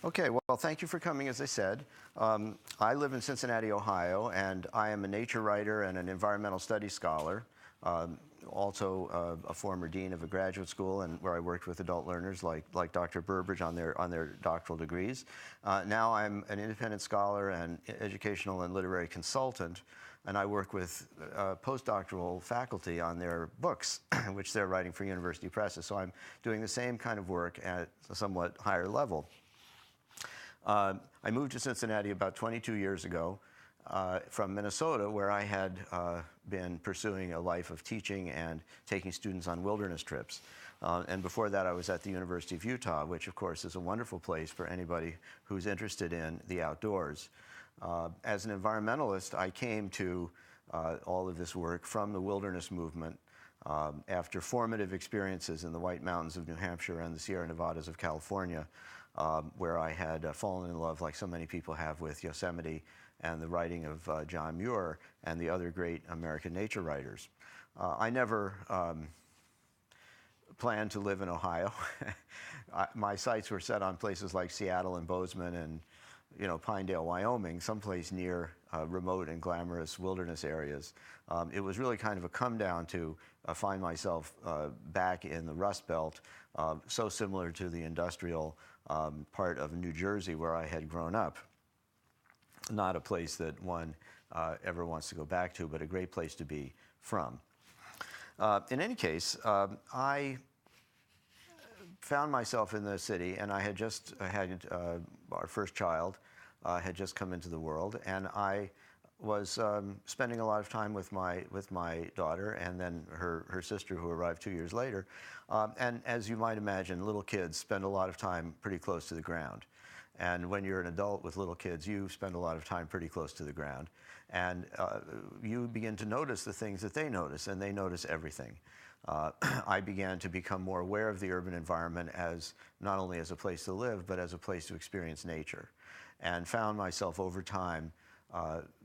Okay, well, thank you for coming, as I said. I live in Cincinnati, Ohio, and I am a nature writer and an environmental studies scholar, also a former dean of a graduate school and where I worked with adult learners like Dr. Burbridge on their doctoral degrees. Now I'm an independent scholar and educational and literary consultant, and I work with postdoctoral faculty on their books, which they're writing for university presses. So I'm doing the same kind of work at a somewhat higher level. I moved to Cincinnati about 22 years ago from Minnesota, where I had been pursuing a life of teaching and taking students on wilderness trips. And before that, I was at the University of Utah, which, of course, is a wonderful place for anybody who's interested in the outdoors. As an environmentalist, I came to all of this work from the wilderness movement after formative experiences in the White Mountains of New Hampshire and the Sierra Nevadas of California, where I had fallen in love, like so many people have, with Yosemite and the writing of John Muir and the other great American nature writers. I never planned to live in Ohio. My sights were set on places like Seattle and Bozeman and Pinedale, Wyoming, someplace near remote and glamorous wilderness areas. It was really kind of a come down to find myself back in the Rust Belt, so similar to the industrial part of New Jersey where I had grown up. Not a place that one ever wants to go back to, but a great place to be from. In any case, I found myself in the city, and I had just had our first child had just come into the world, and I was spending a lot of time with my daughter and then her sister, who arrived 2 years later. And as you might imagine, little kids spend a lot of time pretty close to the ground. And when you're an adult with little kids, you spend a lot of time pretty close to the ground. And you begin to notice the things that they notice, and they notice everything. I began to become more aware of the urban environment as not only as a place to live, but as a place to experience nature, and found myself over time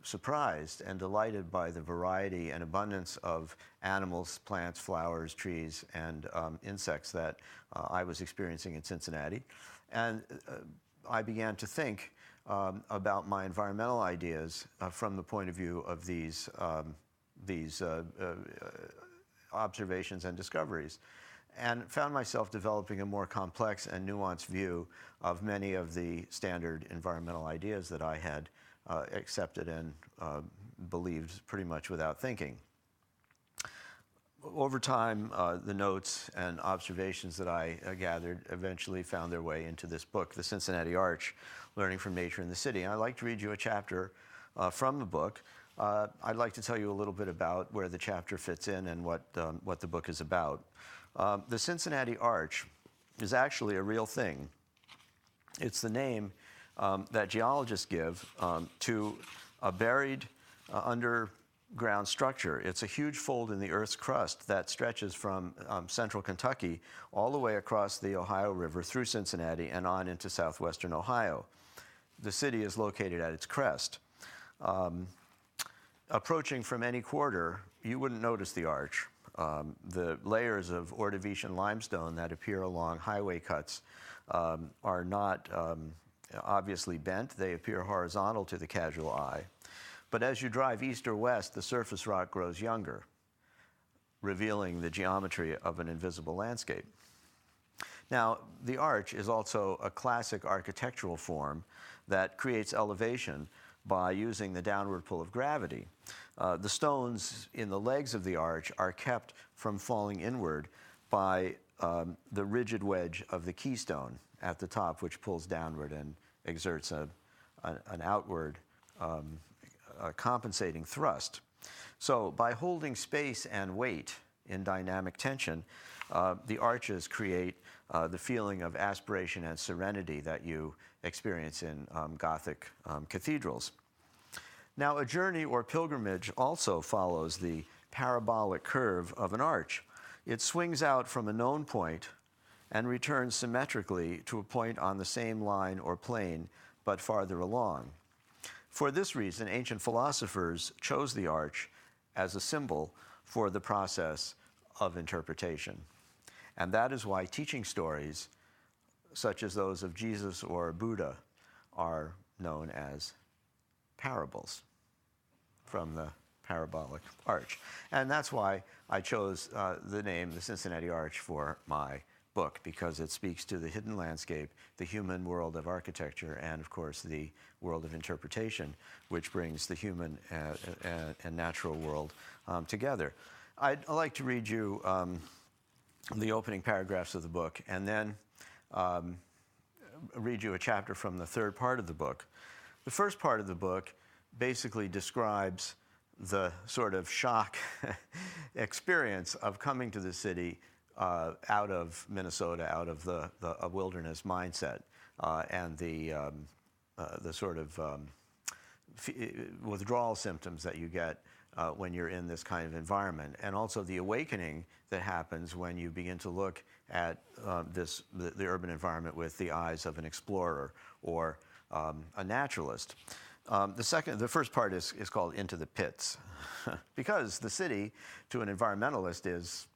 surprised and delighted by the variety and abundance of animals, plants, flowers, trees, and insects that I was experiencing in Cincinnati. And I began to think about my environmental ideas from the point of view of these observations and discoveries, and found myself developing a more complex and nuanced view of many of the standard environmental ideas that I had accepted and believed pretty much without thinking. Over time, the notes and observations that I gathered eventually found their way into this book, The Cincinnati Arch, Learning from Nature in the City. And I'd like to read you a chapter from the book. I'd like to tell you a little bit about where the chapter fits in and what the book is about. The Cincinnati Arch is actually a real thing. It's the name that geologists give to a buried underground structure. It's a huge fold in the Earth's crust that stretches from central Kentucky all the way across the Ohio River through Cincinnati and on into southwestern Ohio. The city is located at its crest. Approaching from any quarter, you wouldn't notice the arch. The layers of Ordovician limestone that appear along highway cuts are not obviously bent. They appear horizontal to the casual eye. But as you drive east or west, the surface rock grows younger, revealing the geometry of an invisible landscape. Now, the arch is also a classic architectural form that creates elevation by using the downward pull of gravity. The stones in the legs of the arch are kept from falling inward by the rigid wedge of the keystone at the top, which pulls downward and exerts an outward compensating thrust. So by holding space and weight in dynamic tension, the arches create the feeling of aspiration and serenity that you experience in Gothic cathedrals. Now, a journey or pilgrimage also follows the parabolic curve of an arch. It swings out from a known point and returns symmetrically to a point on the same line or plane, but farther along. For this reason, ancient philosophers chose the arch as a symbol for the process of interpretation. And that is why teaching stories such as those of Jesus or Buddha, are known as parables from the parabolic arch. And that's why I chose the name, the Cincinnati Arch, for my book, because it speaks to the hidden landscape, the human world of architecture, and of course the world of interpretation, which brings the human and natural world together. I'd like to read you the opening paragraphs of the book, and then read you a chapter from the third part of the book. The first part of the book basically describes the sort of shock experience of coming to the city out of Minnesota, out of the wilderness mindset, and the sort of withdrawal symptoms that you get when you're in this kind of environment, and also the awakening that happens when you begin to look at the urban environment with the eyes of an explorer or a naturalist. The first part is called Into the Pits, because the city, to an environmentalist, is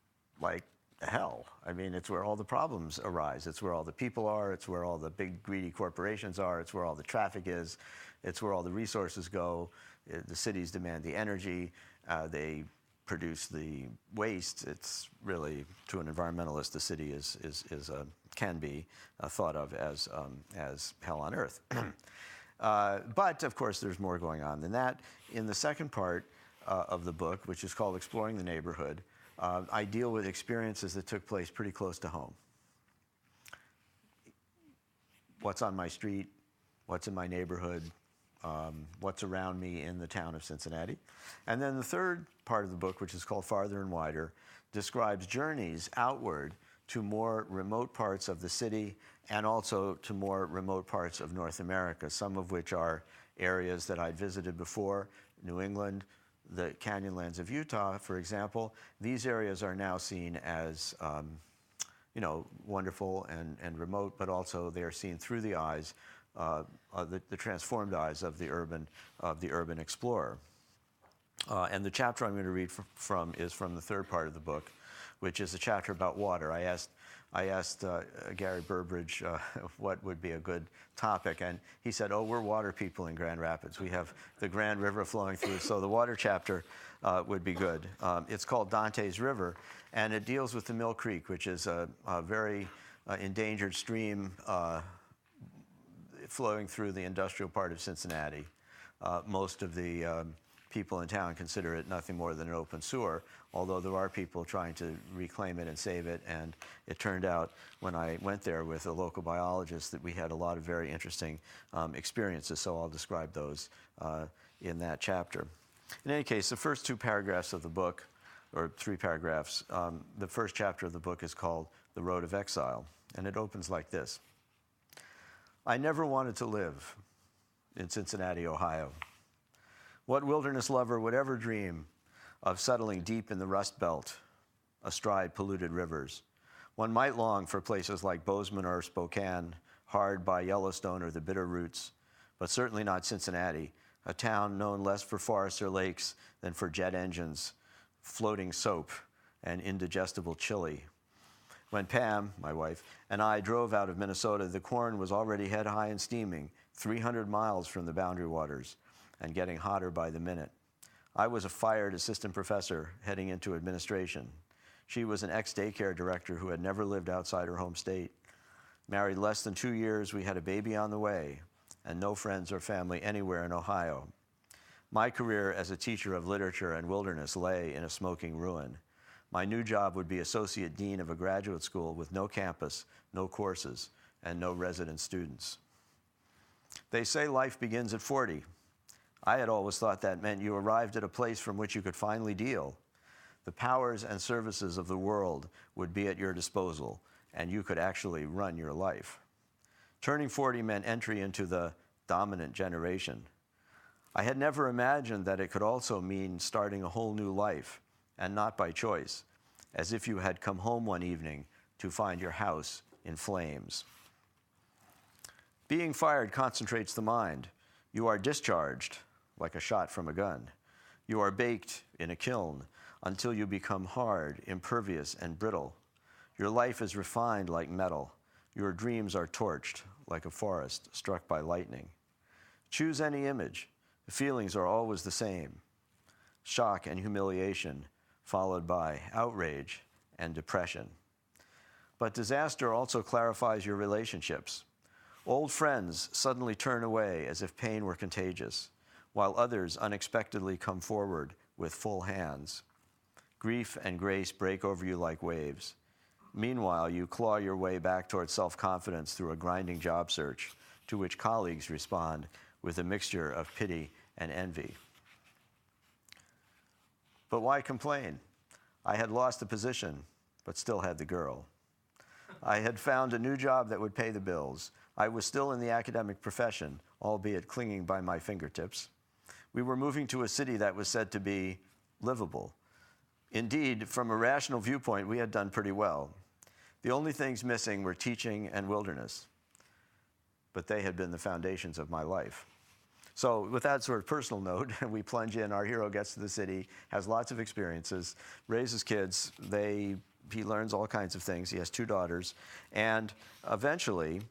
like hell. I mean, it's where all the problems arise. It's where all the people are. It's where all the big greedy corporations are. It's where all the traffic is. It's where all the resources go. The cities demand the energy. They produce the waste. It's really, to an environmentalist, the city can be thought of as hell on earth. But of course, there's more going on than that. In the second part of the book, which is called Exploring the Neighborhood, I deal with experiences that took place pretty close to home. What's on my street, what's in my neighborhood, what's around me in the town of Cincinnati. And then the third part of the book, which is called Farther and Wider, describes journeys outward to more remote parts of the city and also to more remote parts of North America, some of which are areas that I'd visited before, New England, the Canyonlands of Utah, for example. These areas are now seen as wonderful and remote, but also they are seen through the eyes, the transformed eyes of the urban explorer. And the chapter I'm going to read from is from the third part of the book, which is a chapter about water. I asked Gary Burbridge what would be a good topic, and he said, "Oh, we're water people in Grand Rapids. We have the Grand River flowing through, so the water chapter would be good." It's called Dantes River, and it deals with the Mill Creek, which is a very endangered stream flowing through the industrial part of Cincinnati. Most of the people in town consider it nothing more than an open sewer, although there are people trying to reclaim it and save it. And it turned out, when I went there with a local biologist, that we had a lot of very interesting experiences, so I'll describe those in that chapter. In any case, the first two paragraphs of the book, or three paragraphs, the first chapter of the book is called The Road of Exile, and it opens like this. I never wanted to live in Cincinnati, Ohio. What wilderness lover would ever dream of settling deep in the Rust Belt, astride polluted rivers? One might long for places like Bozeman or Spokane, hard by Yellowstone or the Bitterroots, but certainly not Cincinnati, a town known less for forests or lakes than for jet engines, floating soap, and indigestible chili. When Pam, my wife, and I drove out of Minnesota, the corn was already head high and steaming, 300 miles from the boundary waters, and getting hotter by the minute. I was a fired assistant professor heading into administration. She was an ex-daycare director who had never lived outside her home state. Married less than 2 years, we had a baby on the way, and no friends or family anywhere in Ohio. My career as a teacher of literature and wilderness lay in a smoking ruin. My new job would be associate dean of a graduate school with no campus, no courses, and no resident students. They say life begins at 40. I had always thought that meant you arrived at a place from which you could finally deal. The powers and services of the world would be at your disposal, and you could actually run your life. Turning 40 meant entry into the dominant generation. I had never imagined that it could also mean starting a whole new life, and not by choice, as if you had come home one evening to find your house in flames. Being fired concentrates the mind. You are discharged like a shot from a gun. You are baked in a kiln until you become hard, impervious, and brittle. Your life is refined like metal. Your dreams are torched like a forest struck by lightning. Choose any image. The feelings are always the same. Shock and humiliation, followed by outrage and depression. But disaster also clarifies your relationships. Old friends suddenly turn away as if pain were contagious, while others unexpectedly come forward with full hands. Grief and grace break over you like waves. Meanwhile, you claw your way back toward self-confidence through a grinding job search, to which colleagues respond with a mixture of pity and envy. But why complain? I had lost the position, but still had the girl. I had found a new job that would pay the bills. I was still in the academic profession, albeit clinging by my fingertips. We were moving to a city that was said to be livable. Indeed, from a rational viewpoint, we had done pretty well. The only things missing were teaching and wilderness, but they had been the foundations of my life. So with that sort of personal note, we plunge in. Our hero gets to the city, has lots of experiences, raises kids. He learns all kinds of things. He has 2 daughters, and eventually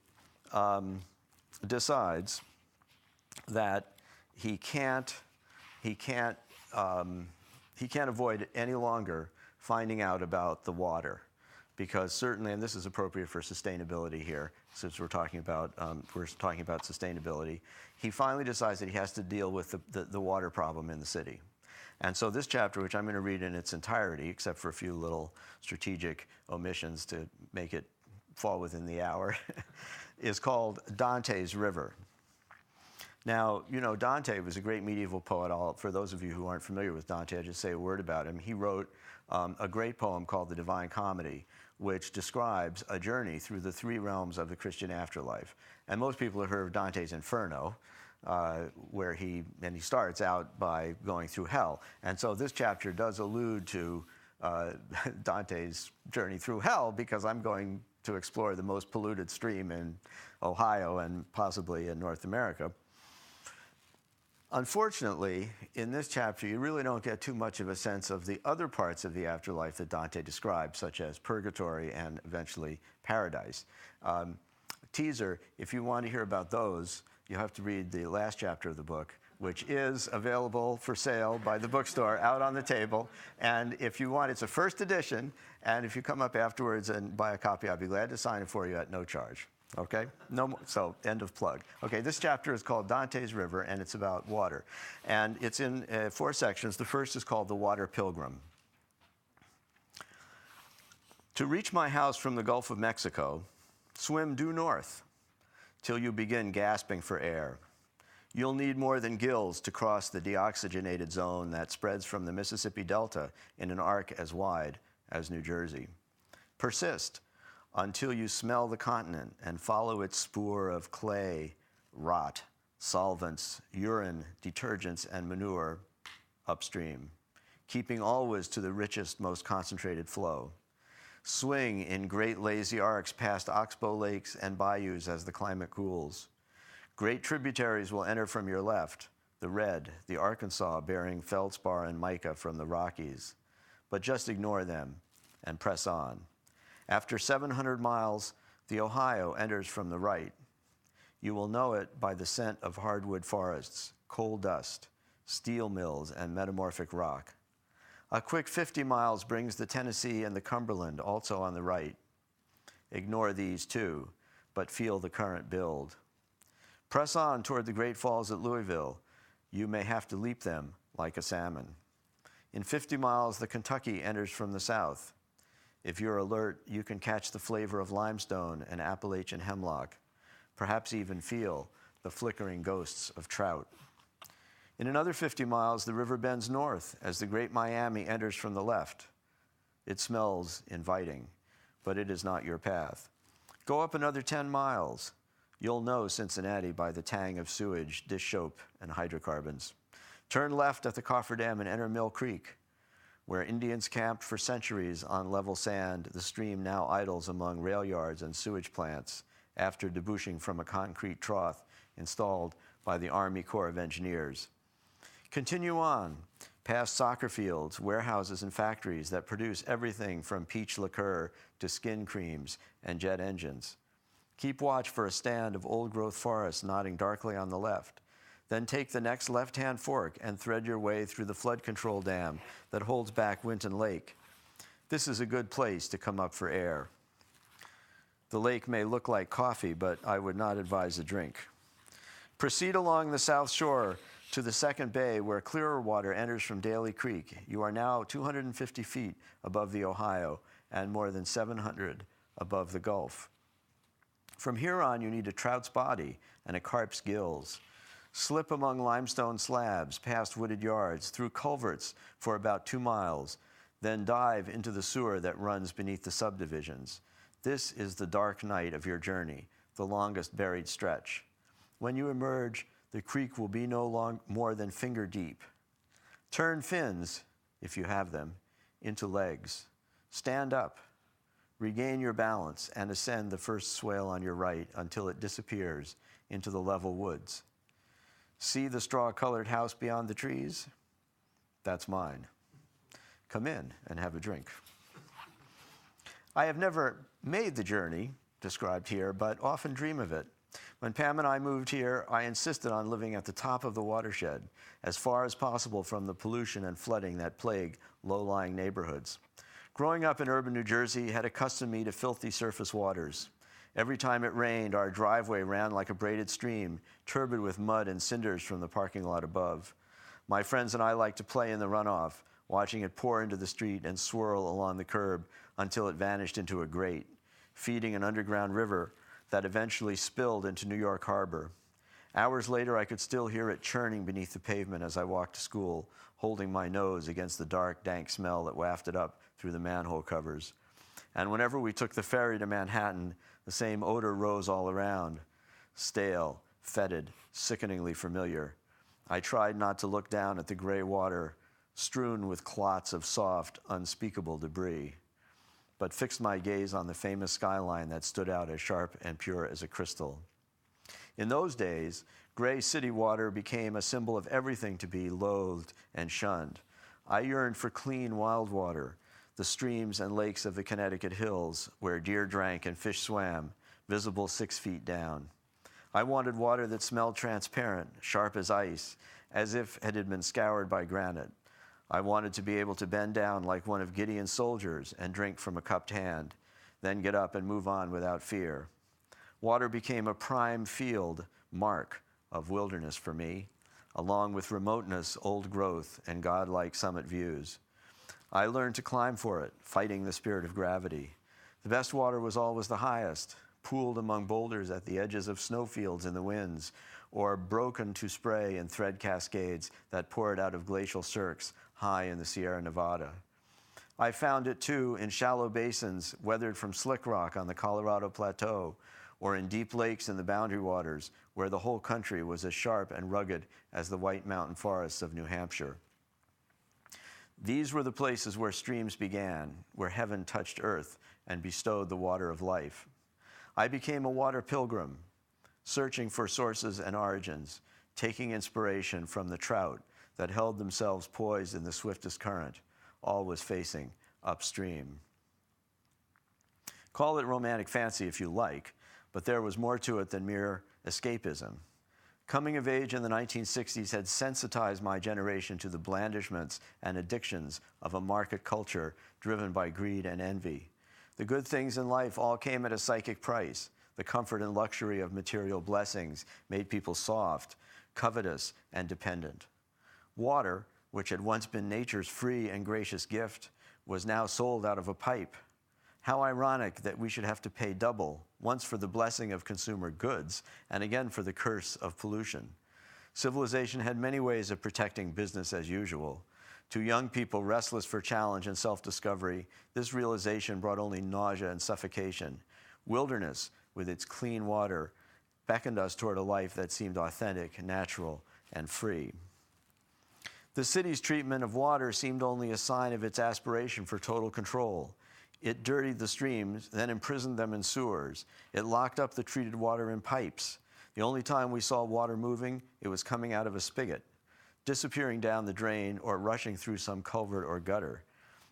decides that he can't avoid any longer finding out about the water, because certainly, and this is appropriate for sustainability here, since we're talking about sustainability, he finally decides that he has to deal with the water problem in the city. And so this chapter, which I'm going to read in its entirety, except for a few little strategic omissions to make it fall within the hour, is called Dante's River. Now, you know, Dante was a great medieval poet. For those of you who aren't familiar with Dante, I'll just say a word about him. He wrote a great poem called The Divine Comedy, which describes a journey through the 3 realms of the Christian afterlife. And most people have heard of Dante's Inferno, where he starts out by going through hell. And so this chapter does allude to Dante's journey through hell, because I'm going to explore the most polluted stream in Ohio and possibly in North America. Unfortunately, in this chapter, you really don't get too much of a sense of the other parts of the afterlife that Dante describes, such as purgatory and eventually paradise. Teaser, if you want to hear about those, you have to read the last chapter of the book, which is available for sale by the bookstore out on the table. And if you want, it's a first edition, and if you come up afterwards and buy a copy, I'd be glad to sign it for you at no charge. Okay? No more, so end of plug. Okay, this chapter is called Dante's River, and it's about water. And it's in 4 sections. The first is called The Water Pilgrim. To reach my house from the Gulf of Mexico, swim due north till you begin gasping for air. You'll need more than gills to cross the deoxygenated zone that spreads from the Mississippi Delta in an arc as wide as New Jersey. Persist until you smell the continent and follow its spoor of clay, rot, solvents, urine, detergents, and manure upstream, keeping always to the richest, most concentrated flow. Swing in great lazy arcs past oxbow lakes and bayous as the climate cools. Great tributaries will enter from your left, the Red, the Arkansas bearing feldspar and mica from the Rockies. But just ignore them and press on. After 700 miles, the Ohio enters from the right. You will know it by the scent of hardwood forests, coal dust, steel mills, and metamorphic rock. A quick 50 miles brings the Tennessee and the Cumberland, also on the right. Ignore these too, but feel the current build. Press on toward the Great Falls at Louisville. You may have to leap them like a salmon. In 50 miles, the Kentucky enters from the south. If you're alert, you can catch the flavor of limestone and Appalachian hemlock, perhaps even feel the flickering ghosts of trout. In another 50 miles, the river bends north as the Great Miami enters from the left. It smells inviting, but it is not your path. Go up another 10 miles. You'll know Cincinnati by the tang of sewage, dish soap, and hydrocarbons. Turn left at the Cofferdam and enter Mill Creek. Where Indians camped for centuries on level sand, the stream now idles among rail yards and sewage plants after debouching from a concrete trough installed by the Army Corps of Engineers. Continue on, past soccer fields, warehouses, and factories that produce everything from peach liqueur to skin creams and jet engines. Keep watch for a stand of old-growth forest nodding darkly on the left. Then take the next left-hand fork and thread your way through the flood control dam that holds back Winton Lake. This is a good place to come up for air. The lake may look like coffee, but I would not advise a drink. Proceed along the south shore to the second bay where clearer water enters from Daly Creek. You are now 250 feet above the Ohio and more than 700 above the Gulf. From here on, you need a trout's body and a carp's gills. Slip among limestone slabs, past wooded yards, through culverts for about 2 miles, then dive into the sewer that runs beneath the subdivisions. This is the dark night of your journey, the longest buried stretch. When you emerge, the creek will be no more than finger deep. Turn fins, if you have them, into legs. Stand up, regain your balance, and ascend the first swale on your right until it disappears into the level woods. See the straw-colored house beyond the trees? That's mine. Come in and have a drink. I have never made the journey described here, but often dream of it. When Pam and I moved here, I insisted on living at the top of the watershed, as far as possible from the pollution and flooding that plague low-lying neighborhoods. Growing up in urban New Jersey had accustomed me to filthy surface waters. Every time it rained, our driveway ran like a braided stream, turbid with mud and cinders from the parking lot above. My friends and I liked to play in the runoff, watching it pour into the street and swirl along the curb until it vanished into a grate, feeding an underground river that eventually spilled into New York Harbor. Hours later, I could still hear it churning beneath the pavement as I walked to school, holding my nose against the dark, dank smell that wafted up through the manhole covers. And whenever we took the ferry to Manhattan, the same odor rose all around, stale, fetid, sickeningly familiar. I tried not to look down at the gray water, strewn with clots of soft, unspeakable debris, but fixed my gaze on the famous skyline that stood out as sharp and pure as a crystal. In those days, gray city water became a symbol of everything to be loathed and shunned. I yearned for clean wild water, the streams and lakes of the Connecticut hills where deer drank and fish swam, visible 6 feet down. I wanted water that smelled transparent, sharp as ice, as if it had been scoured by granite. I wanted to be able to bend down like one of Gideon's soldiers and drink from a cupped hand, then get up and move on without fear. Water became a prime field mark of wilderness for me, along with remoteness, old growth, and godlike summit views. I learned to climb for it, fighting the spirit of gravity. The best water was always the highest, pooled among boulders at the edges of snowfields in the winds, or broken to spray and thread cascades that poured out of glacial cirques high in the Sierra Nevada. I found it too in shallow basins weathered from slick rock on the Colorado Plateau, or in deep lakes in the Boundary Waters, where the whole country was as sharp and rugged as the White Mountain forests of New Hampshire. These were the places where streams began, where heaven touched earth and bestowed the water of life. I became a water pilgrim, searching for sources and origins, taking inspiration from the trout that held themselves poised in the swiftest current, always facing upstream. Call it romantic fancy if you like, but there was more to it than mere escapism. Coming of age in the 1960s had sensitized my generation to the blandishments and addictions of a market culture driven by greed and envy. The good things in life all came at a psychic price. The comfort and luxury of material blessings made people soft, covetous, and dependent. Water, which had once been nature's free and gracious gift, was now sold out of a pipe. How ironic that we should have to pay double, once for the blessing of consumer goods, and again for the curse of pollution. Civilization had many ways of protecting business as usual. To young people restless for challenge and self-discovery, this realization brought only nausea and suffocation. Wilderness, with its clean water, beckoned us toward a life that seemed authentic, natural, and free. The city's treatment of water seemed only a sign of its aspiration for total control. It dirtied the streams, then imprisoned them in sewers. It locked up the treated water in pipes. The only time we saw water moving, it was coming out of a spigot, disappearing down the drain or rushing through some culvert or gutter.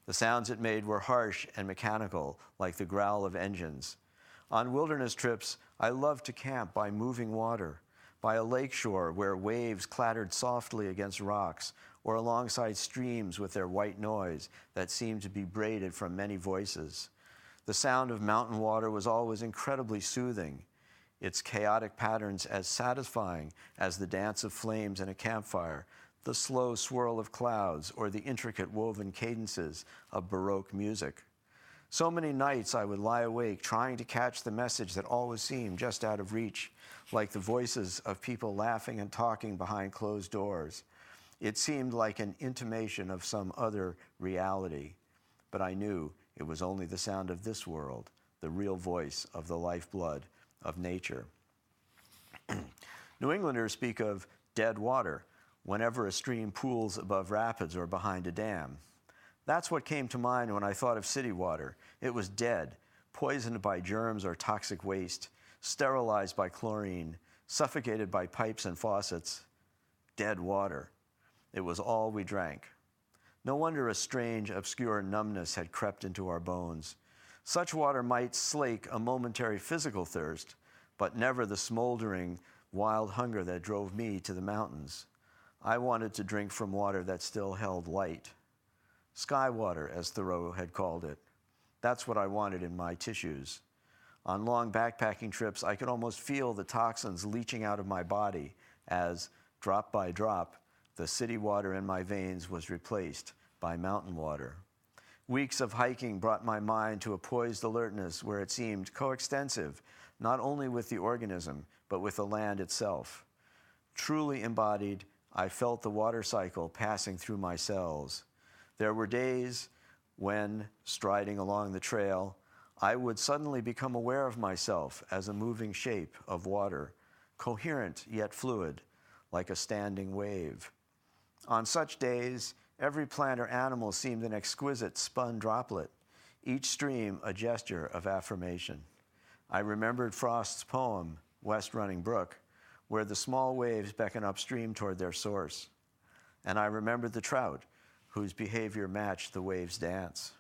The sounds it made were harsh and mechanical, like the growl of engines. On wilderness trips, I loved to camp by moving water, by a lake shore where waves clattered softly against rocks, or alongside streams with their white noise that seemed to be braided from many voices. The sound of mountain water was always incredibly soothing, its chaotic patterns as satisfying as the dance of flames in a campfire, the slow swirl of clouds, or the intricate woven cadences of Baroque music. So many nights I would lie awake trying to catch the message that always seemed just out of reach, like the voices of people laughing and talking behind closed doors. It seemed like an intimation of some other reality, but I knew it was only the sound of this world, the real voice of the lifeblood of nature. New Englanders speak of dead water whenever a stream pools above rapids or behind a dam. That's what came to mind when I thought of city water. It was dead, poisoned by germs or toxic waste, sterilized by chlorine, suffocated by pipes and faucets. Dead water. It was all we drank. No wonder a strange, obscure numbness had crept into our bones. Such water might slake a momentary physical thirst, but never the smoldering, wild hunger that drove me to the mountains. I wanted to drink from water that still held light. Sky water, as Thoreau had called it. That's what I wanted in my tissues. On long backpacking trips, I could almost feel the toxins leaching out of my body as, drop by drop, the city water in my veins was replaced by mountain water. Weeks of hiking brought my mind to a poised alertness where it seemed coextensive, not only with the organism, but with the land itself. Truly embodied, I felt the water cycle passing through my cells. There were days when, striding along the trail, I would suddenly become aware of myself as a moving shape of water, coherent yet fluid, like a standing wave. On such days, every plant or animal seemed an exquisite spun droplet, each stream a gesture of affirmation. I remembered Frost's poem, West Running Brook, where the small waves beckon upstream toward their source. And I remembered the trout, whose behavior matched the waves' dance.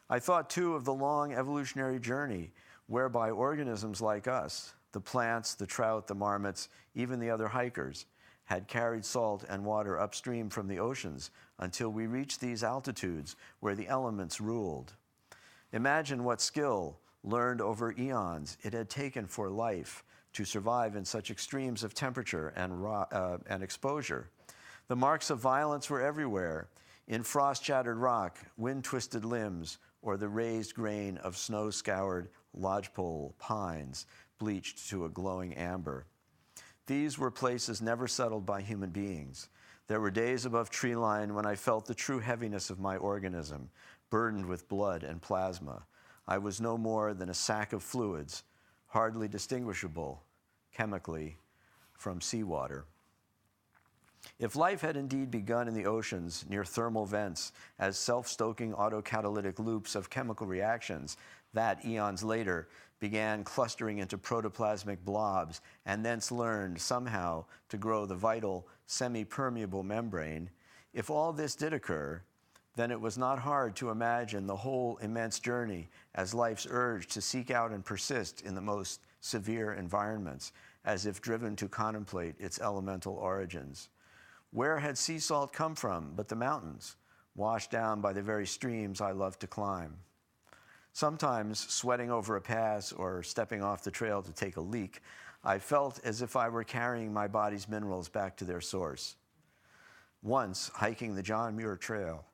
I thought, too, of the long evolutionary journey whereby organisms like us, the plants, the trout, the marmots, even the other hikers, had carried salt and water upstream from the oceans until we reached these altitudes where the elements ruled. Imagine what skill, learned over eons, it had taken for life to survive in such extremes of temperature and exposure. The marks of violence were everywhere, in frost-shattered rock, wind-twisted limbs, or the raised grain of snow-scoured lodgepole pines bleached to a glowing amber. These were places never settled by human beings. There were days above tree line when I felt the true heaviness of my organism, burdened with blood and plasma. I was no more than a sack of fluids, hardly distinguishable, chemically, from seawater. If life had indeed begun in the oceans near thermal vents as self-stoking autocatalytic loops of chemical reactions that, eons later, began clustering into protoplasmic blobs and thence learned somehow to grow the vital semi-permeable membrane, if all this did occur, then it was not hard to imagine the whole immense journey as life's urge to seek out and persist in the most severe environments, as if driven to contemplate its elemental origins. Where had sea salt come from but the mountains, washed down by the very streams I loved to climb? Sometimes, sweating over a pass or stepping off the trail to take a leak, I felt as if I were carrying my body's minerals back to their source. Once, hiking the John Muir Trail,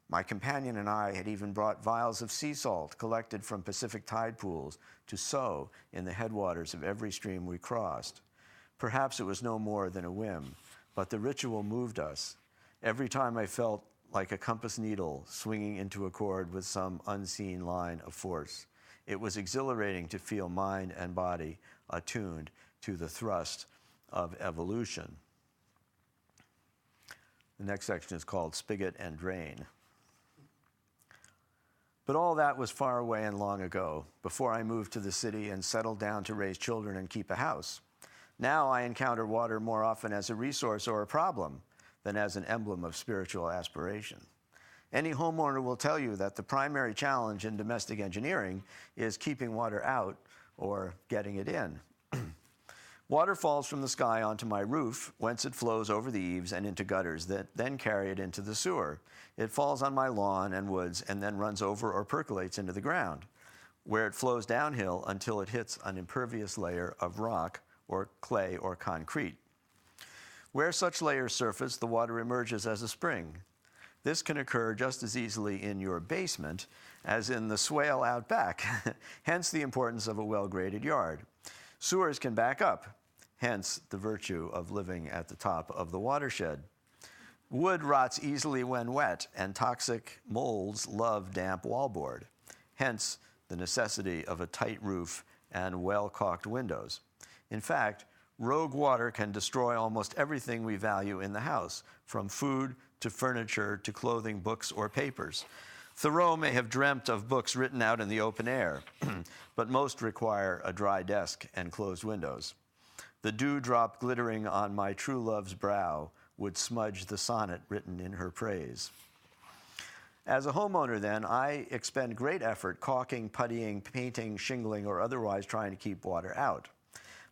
my companion and I had even brought vials of sea salt collected from Pacific tide pools to sow in the headwaters of every stream we crossed. Perhaps it was no more than a whim, but the ritual moved us. Every time I felt like a compass needle swinging into a chord with some unseen line of force. It was exhilarating to feel mind and body attuned to the thrust of evolution. The next section is called Spigot and Drain. But all that was far away and long ago, before I moved to the city and settled down to raise children and keep a house. Now I encounter water more often as a resource or a problem than as an emblem of spiritual aspiration. Any homeowner will tell you that the primary challenge in domestic engineering is keeping water out or getting it in. Water falls from the sky onto my roof, whence it flows over the eaves and into gutters that then carry it into the sewer. It falls on my lawn and woods and then runs over or percolates into the ground, where it flows downhill until it hits an impervious layer of rock or clay or concrete. Where such layers surface, the water emerges as a spring. This can occur just as easily in your basement as in the swale out back, hence the importance of a well-graded yard. Sewers can back up, hence the virtue of living at the top of the watershed. Wood rots easily when wet, and toxic molds love damp wallboard, hence the necessity of a tight roof and well-caulked windows. In fact, rogue water can destroy almost everything we value in the house, from food to furniture to clothing, books, or papers. Thoreau may have dreamt of books written out in the open air, but most require a dry desk and closed windows. The dewdrop glittering on my true love's brow would smudge the sonnet written in her praise. As a homeowner, then, I expend great effort caulking, puttying, painting, shingling, or otherwise trying to keep water out.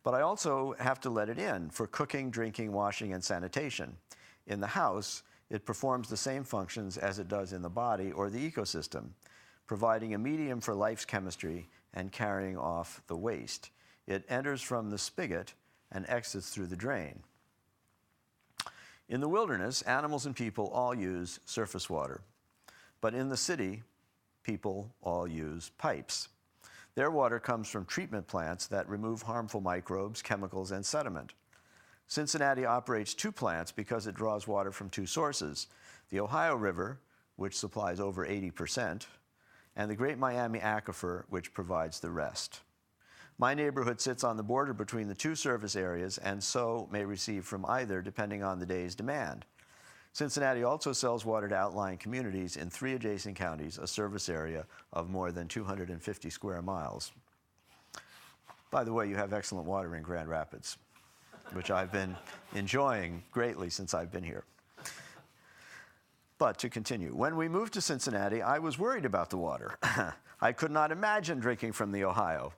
But I also have to let it in for cooking, drinking, washing, and sanitation. In the house, it performs the same functions as it does in the body or the ecosystem, providing a medium for life's chemistry and carrying off the waste. It enters from the spigot and exits through the drain. In the wilderness, animals and people all use surface water. But in the city, people all use pipes. Their water comes from treatment plants that remove harmful microbes, chemicals, and sediment. Cincinnati operates 2 plants because it draws water from 2 sources: the Ohio River, which supplies over 80%, and the Great Miami Aquifer, which provides the rest. My neighborhood sits on the border between the 2 service areas and so may receive from either depending on the day's demand. Cincinnati also sells water to outlying communities in 3 adjacent counties, a service area of more than 250 square miles. By the way, you have excellent water in Grand Rapids, which I've been enjoying greatly since I've been here. But to continue, when we moved to Cincinnati, I was worried about the water. I could not imagine drinking from the Ohio.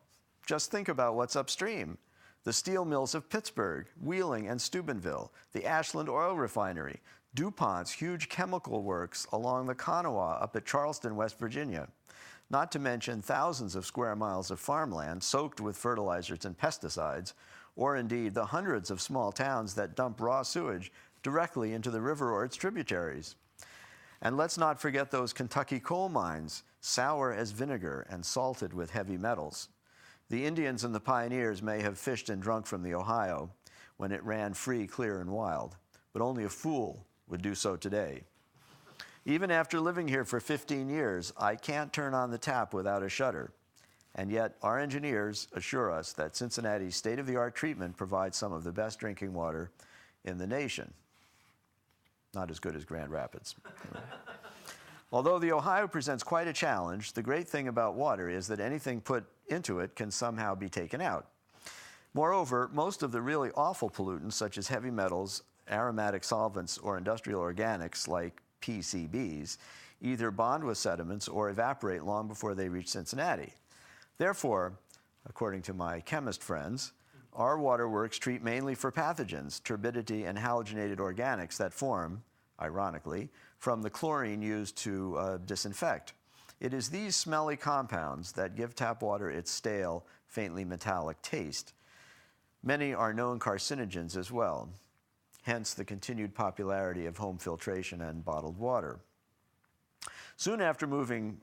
Just think about what's upstream. The steel mills of Pittsburgh, Wheeling, and Steubenville, the Ashland Oil Refinery, DuPont's huge chemical works along the Kanawha up at Charleston, West Virginia, not to mention thousands of square miles of farmland soaked with fertilizers and pesticides, or indeed the hundreds of small towns that dump raw sewage directly into the river or its tributaries. And let's not forget those Kentucky coal mines, sour as vinegar and salted with heavy metals. The Indians and the pioneers may have fished and drunk from the Ohio when it ran free, clear, and wild, but only a fool would do so today. Even after living here for 15 years, I can't turn on the tap without a shudder. And yet, our engineers assure us that Cincinnati's state-of-the-art treatment provides some of the best drinking water in the nation. Not as good as Grand Rapids. Although the Ohio presents quite a challenge, the great thing about water is that anything put into it can somehow be taken out. Moreover, most of the really awful pollutants, such as heavy metals, aromatic solvents, or industrial organics like PCBs, either bond with sediments or evaporate long before they reach Cincinnati. Therefore, according to my chemist friends, our waterworks treat mainly for pathogens, turbidity, and halogenated organics that form, ironically, from the chlorine used to disinfect. It is these smelly compounds that give tap water its stale, faintly metallic taste. Many are known carcinogens as well, hence the continued popularity of home filtration and bottled water. Soon after moving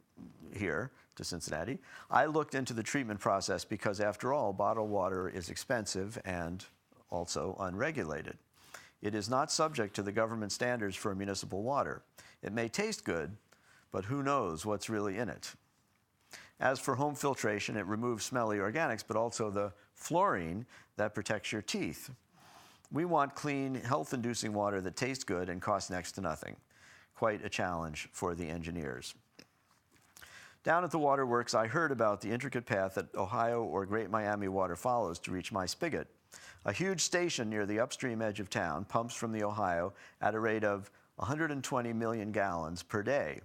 here to Cincinnati, I looked into the treatment process because, after all, bottled water is expensive and also unregulated. It is not subject to the government standards for municipal water. It may taste good, but who knows what's really in it. As for home filtration, it removes smelly organics, but also the fluorine that protects your teeth. We want clean, health-inducing water that tastes good and costs next to nothing. Quite a challenge for the engineers. Down at the waterworks, I heard about the intricate path that Ohio or Great Miami water follows to reach my spigot. A huge station near the upstream edge of town pumps from the Ohio at a rate of 120 million gallons per day.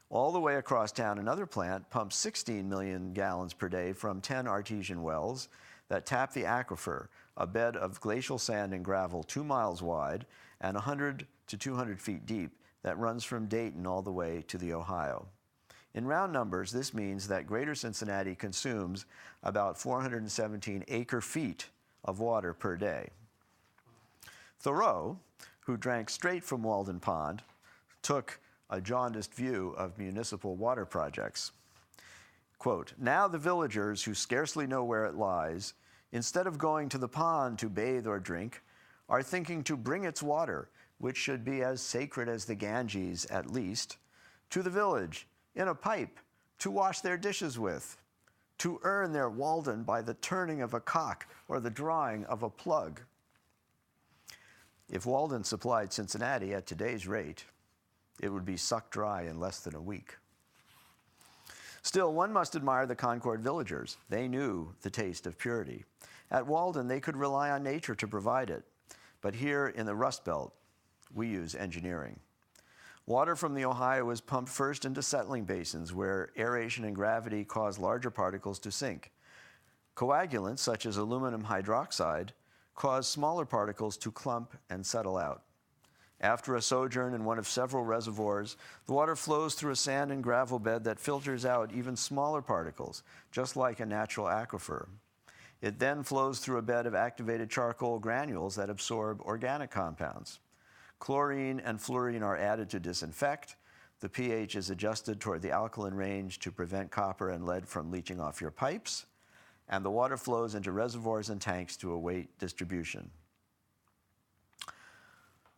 All the way across town, another plant pumps 16 million gallons per day from 10 artesian wells that tap the aquifer, a bed of glacial sand and gravel 2 miles wide and 100 to 200 feet deep that runs from Dayton all the way to the Ohio. In round numbers, this means that Greater Cincinnati consumes about 417 acre-feet of water per day. Thoreau, who drank straight from Walden Pond, took a jaundiced view of municipal water projects. Quote, "Now the villagers who scarcely know where it lies, instead of going to the pond to bathe or drink, are thinking to bring its water, which should be as sacred as the Ganges at least, to the village, in a pipe, to wash their dishes with, to earn their Walden by the turning of a cock or the drawing of a plug." If Walden supplied Cincinnati at today's rate, it would be sucked dry in less than a week. Still, one must admire the Concord villagers. They knew the taste of purity. At Walden, they could rely on nature to provide it. But here in the Rust Belt, we use engineering. Water from the Ohio is pumped first into settling basins where aeration and gravity cause larger particles to sink. Coagulants, such as aluminum hydroxide, cause smaller particles to clump and settle out. After a sojourn in one of several reservoirs, the water flows through a sand and gravel bed that filters out even smaller particles, just like a natural aquifer. It then flows through a bed of activated charcoal granules that absorb organic compounds. Chlorine and fluorine are added to disinfect. The pH is adjusted toward the alkaline range to prevent copper and lead from leaching off your pipes, and the water flows into reservoirs and tanks to await distribution.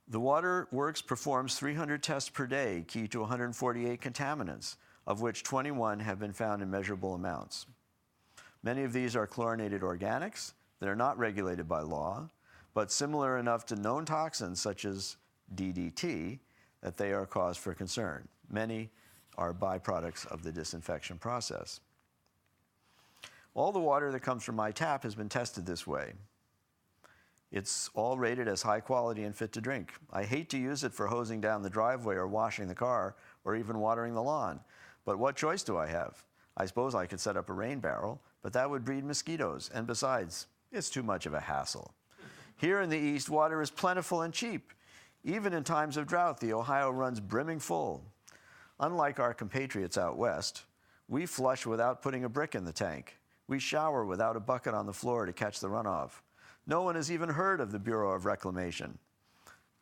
The Water Works performs 300 tests per day, key to 148 contaminants, of which 21 have been found in measurable amounts. Many of these are chlorinated organics that are not regulated by law, but similar enough to known toxins such as DDT that they are cause for concern. Many are byproducts of the disinfection process. All the water that comes from my tap has been tested this way. It's all rated as high quality and fit to drink. I hate to use it for hosing down the driveway or washing the car or even watering the lawn. But what choice do I have? I suppose I could set up a rain barrel, but that would breed mosquitoes. And besides, it's too much of a hassle. Here in the East, water is plentiful and cheap. Even in times of drought, the Ohio runs brimming full. Unlike our compatriots out west, we flush without putting a brick in the tank. We shower without a bucket on the floor to catch the runoff. No one has even heard of the Bureau of Reclamation,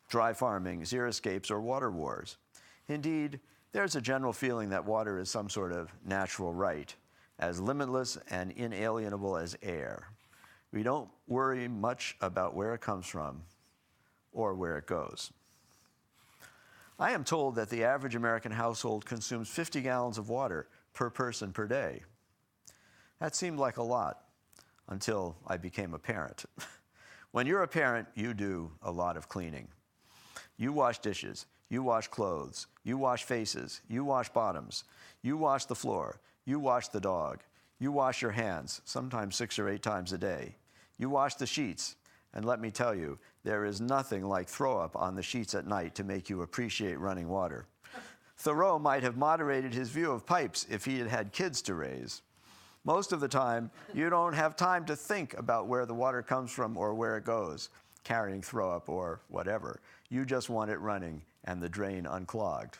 dry farming, xeriscapes, or water wars. Indeed, there's a general feeling that water is some sort of natural right, as limitless and inalienable as air. We don't worry much about where it comes from or where it goes. I am told that the average American household consumes 50 gallons of water per person per day. That seemed like a lot until I became a parent. When you're a parent, you do a lot of cleaning. You wash dishes, you wash clothes, you wash faces, you wash bottoms, you wash the floor, you wash the dog, you wash your hands, sometimes 6 or 8 times a day. You wash the sheets, and let me tell you, there is nothing like throw up on the sheets at night to make you appreciate running water. Thoreau might have moderated his view of pipes if he had had kids to raise. Most of the time, you don't have time to think about where the water comes from or where it goes, carrying throw up or whatever. You just want it running and the drain unclogged.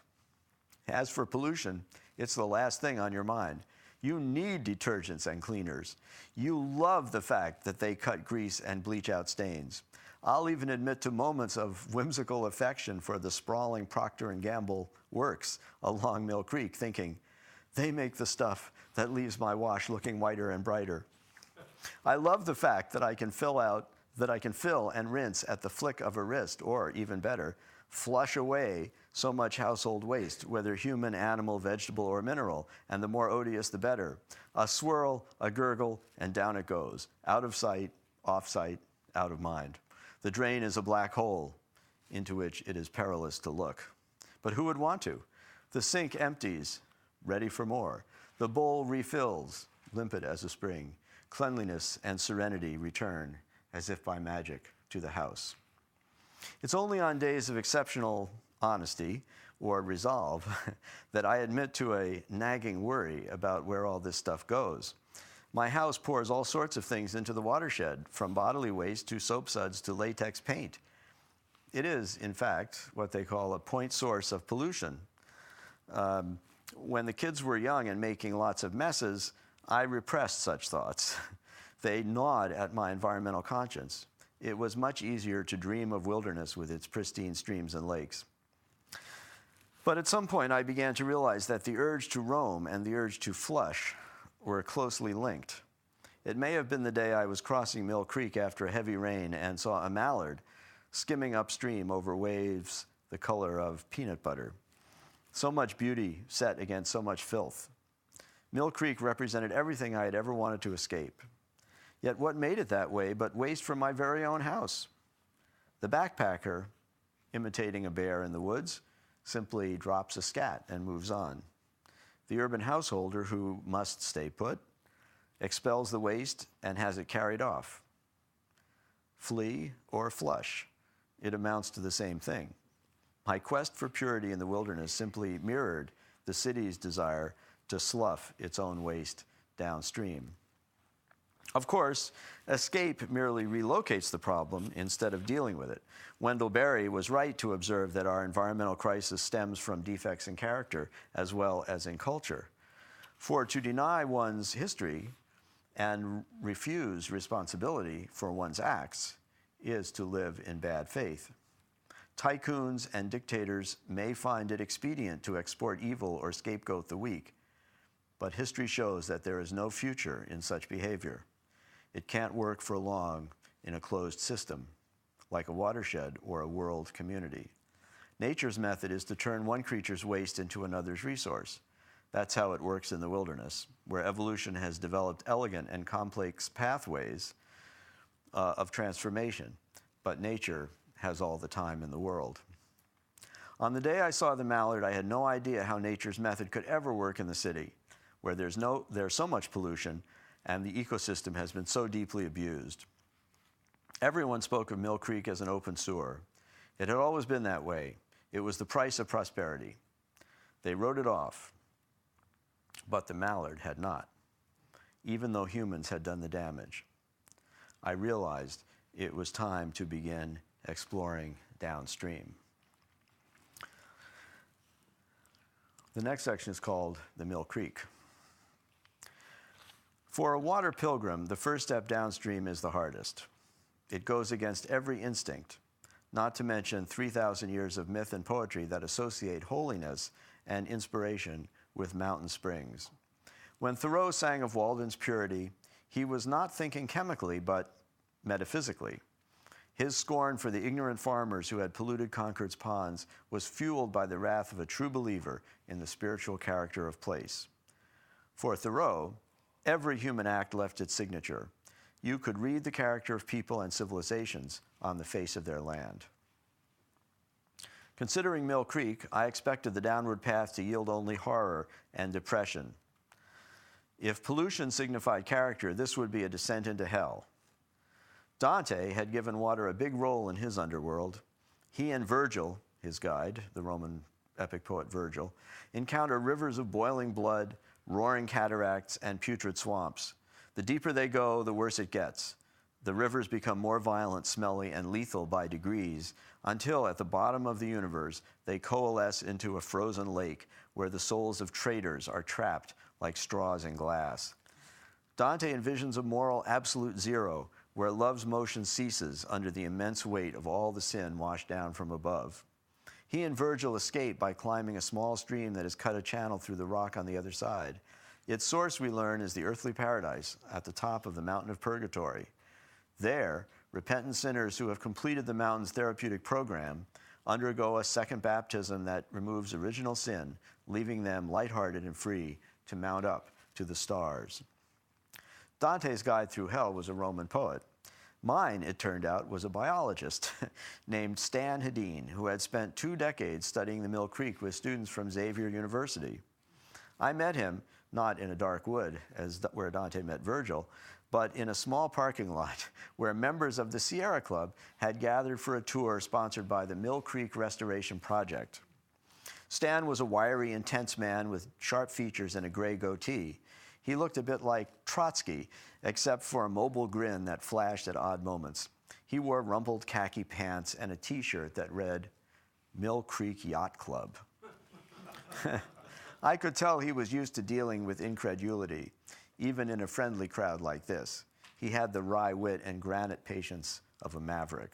As for pollution, it's the last thing on your mind. You need detergents and cleaners. You love the fact that they cut grease and bleach out stains. I'll even admit to moments of whimsical affection for the sprawling Procter & Gamble works along Mill Creek, thinking, they make the stuff that leaves my wash looking whiter and brighter. I love the fact that I can fill and rinse at the flick of a wrist, or even better, flush away so much household waste, whether human, animal, vegetable, or mineral, and the more odious, the better. A swirl, a gurgle, and down it goes. Out of sight, off sight, out of mind. The drain is a black hole into which it is perilous to look. But who would want to? The sink empties, ready for more. The bowl refills, limpid as a spring. Cleanliness and serenity return, as if by magic, to the house. It's only on days of exceptional honesty, or resolve that I admit to a nagging worry about where all this stuff goes. My house pours all sorts of things into the watershed, from bodily waste to soap suds to latex paint. It is, in fact, what they call a point source of pollution. When the kids were young and making lots of messes, I repressed such thoughts. They gnawed at my environmental conscience. It was much easier to dream of wilderness with its pristine streams and lakes. But at some point, I began to realize that the urge to roam and the urge to flush were closely linked. It may have been the day I was crossing Mill Creek after a heavy rain and saw a mallard skimming upstream over waves the color of peanut butter. So much beauty set against so much filth. Mill Creek represented everything I had ever wanted to escape. Yet what made it that way but waste from my very own house? The backpacker, imitating a bear in the woods, simply drops a scat and moves on. The urban householder, who must stay put, expels the waste and has it carried off. Flee or flush, it amounts to the same thing. My quest for purity in the wilderness simply mirrored the city's desire to slough its own waste downstream. Of course, escape merely relocates the problem instead of dealing with it. Wendell Berry was right to observe that our environmental crisis stems from defects in character as well as in culture. For to deny one's history and refuse responsibility for one's acts is to live in bad faith. Tycoons and dictators may find it expedient to export evil or scapegoat the weak, but history shows that there is no future in such behavior. It can't work for long in a closed system, like a watershed or a world community. Nature's method is to turn one creature's waste into another's resource. That's how it works in the wilderness, where evolution has developed elegant and complex pathways of transformation, but nature has all the time in the world. On the day I saw the mallard, I had no idea how nature's method could ever work in the city, where there's so much pollution and the ecosystem has been so deeply abused. Everyone spoke of Mill Creek as an open sewer. It had always been that way. It was the price of prosperity. They wrote it off, but the mallard had not, even though humans had done the damage. I realized it was time to begin exploring downstream. The next section is called the Mill Creek. For a water pilgrim, the first step downstream is the hardest. It goes against every instinct, not to mention 3,000 years of myth and poetry that associate holiness and inspiration with mountain springs. When Thoreau sang of Walden's purity, he was not thinking chemically, but metaphysically. His scorn for the ignorant farmers who had polluted Concord's ponds was fueled by the wrath of a true believer in the spiritual character of place. For Thoreau, every human act left its signature. You could read the character of people and civilizations on the face of their land. Considering Mill Creek, I expected the downward path to yield only horror and depression. If pollution signified character, this would be a descent into hell. Dante had given water a big role in his underworld. He and Virgil, his guide, the Roman epic poet Virgil, encounter rivers of boiling blood, roaring cataracts, and putrid swamps. The deeper they go, the worse it gets. The rivers become more violent, smelly, and lethal by degrees, until at the bottom of the universe, they coalesce into a frozen lake where the souls of traitors are trapped like straws in glass. Dante envisions a moral absolute zero, where love's motion ceases under the immense weight of all the sin washed down from above. He and Virgil escape by climbing a small stream that has cut a channel through the rock on the other side. Its source, we learn, is the earthly paradise at the top of the mountain of purgatory. There, repentant sinners who have completed the mountain's therapeutic program undergo a second baptism that removes original sin, leaving them lighthearted and free to mount up to the stars. Dante's guide through hell was a Roman poet. Mine, it turned out, was a biologist named Stan Hedin, who had spent 2 decades studying the Mill Creek with students from Xavier University. I met him, not in a dark wood, where Dante met Virgil, but in a small parking lot where members of the Sierra Club had gathered for a tour sponsored by the Mill Creek Restoration Project. Stan was a wiry, intense man with sharp features and a gray goatee. He looked a bit like Trotsky, except for a mobile grin that flashed at odd moments. He wore rumpled khaki pants and a T-shirt that read, Mill Creek Yacht Club. I could tell he was used to dealing with incredulity, even in a friendly crowd like this. He had the wry wit and granite patience of a maverick.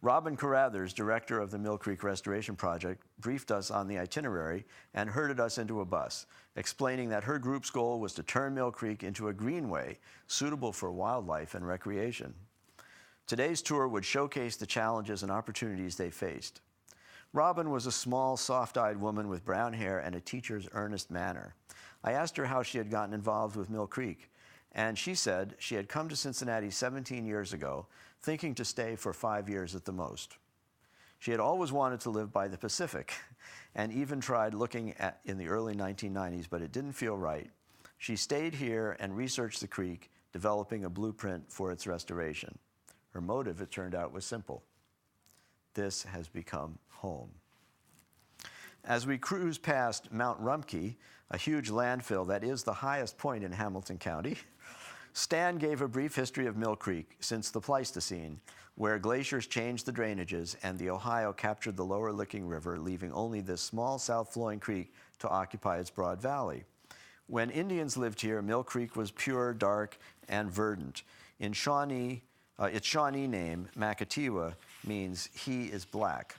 Robin Carruthers, director of the Mill Creek Restoration Project, briefed us on the itinerary and herded us into a bus, explaining that her group's goal was to turn Mill Creek into a greenway suitable for wildlife and recreation. Today's tour would showcase the challenges and opportunities they faced. Robin was a small, soft-eyed woman with brown hair and a teacher's earnest manner. I asked her how she had gotten involved with Mill Creek, and she said she had come to Cincinnati 17 years ago, thinking to stay for 5 years at the most. She had always wanted to live by the Pacific, and even tried looking in the early 1990s, but it didn't feel right. She stayed here and researched the creek, developing a blueprint for its restoration. Her motive, it turned out, was simple. This has become home. As we cruise past Mount Rumpke, a huge landfill that is the highest point in Hamilton County, Stan gave a brief history of Mill Creek since the Pleistocene, where glaciers changed the drainages and the Ohio captured the lower Licking River, leaving only this small south-flowing creek to occupy its broad valley. When Indians lived here, Mill Creek was pure, dark, and verdant. In Shawnee, its Shawnee name, Makatiwa, means he is black.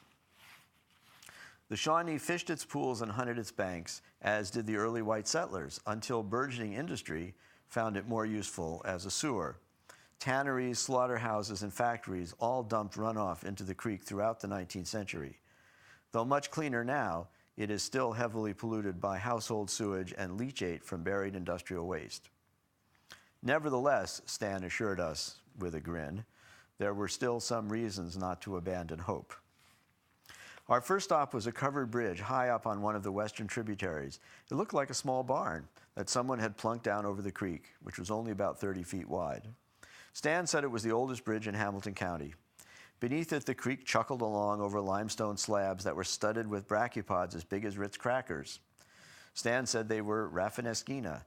The Shawnee fished its pools and hunted its banks, as did the early white settlers, until burgeoning industry found it more useful as a sewer. Tanneries, slaughterhouses, and factories all dumped runoff into the creek throughout the 19th century. Though much cleaner now, it is still heavily polluted by household sewage and leachate from buried industrial waste. Nevertheless, Stan assured us with a grin, there were still some reasons not to abandon hope. Our first stop was a covered bridge high up on one of the western tributaries. It looked like a small barn that someone had plunked down over the creek, which was only about 30 feet wide. Stan said it was the oldest bridge in Hamilton County. Beneath it, the creek chuckled along over limestone slabs that were studded with brachiopods as big as Ritz crackers. Stan said they were Rafinescina,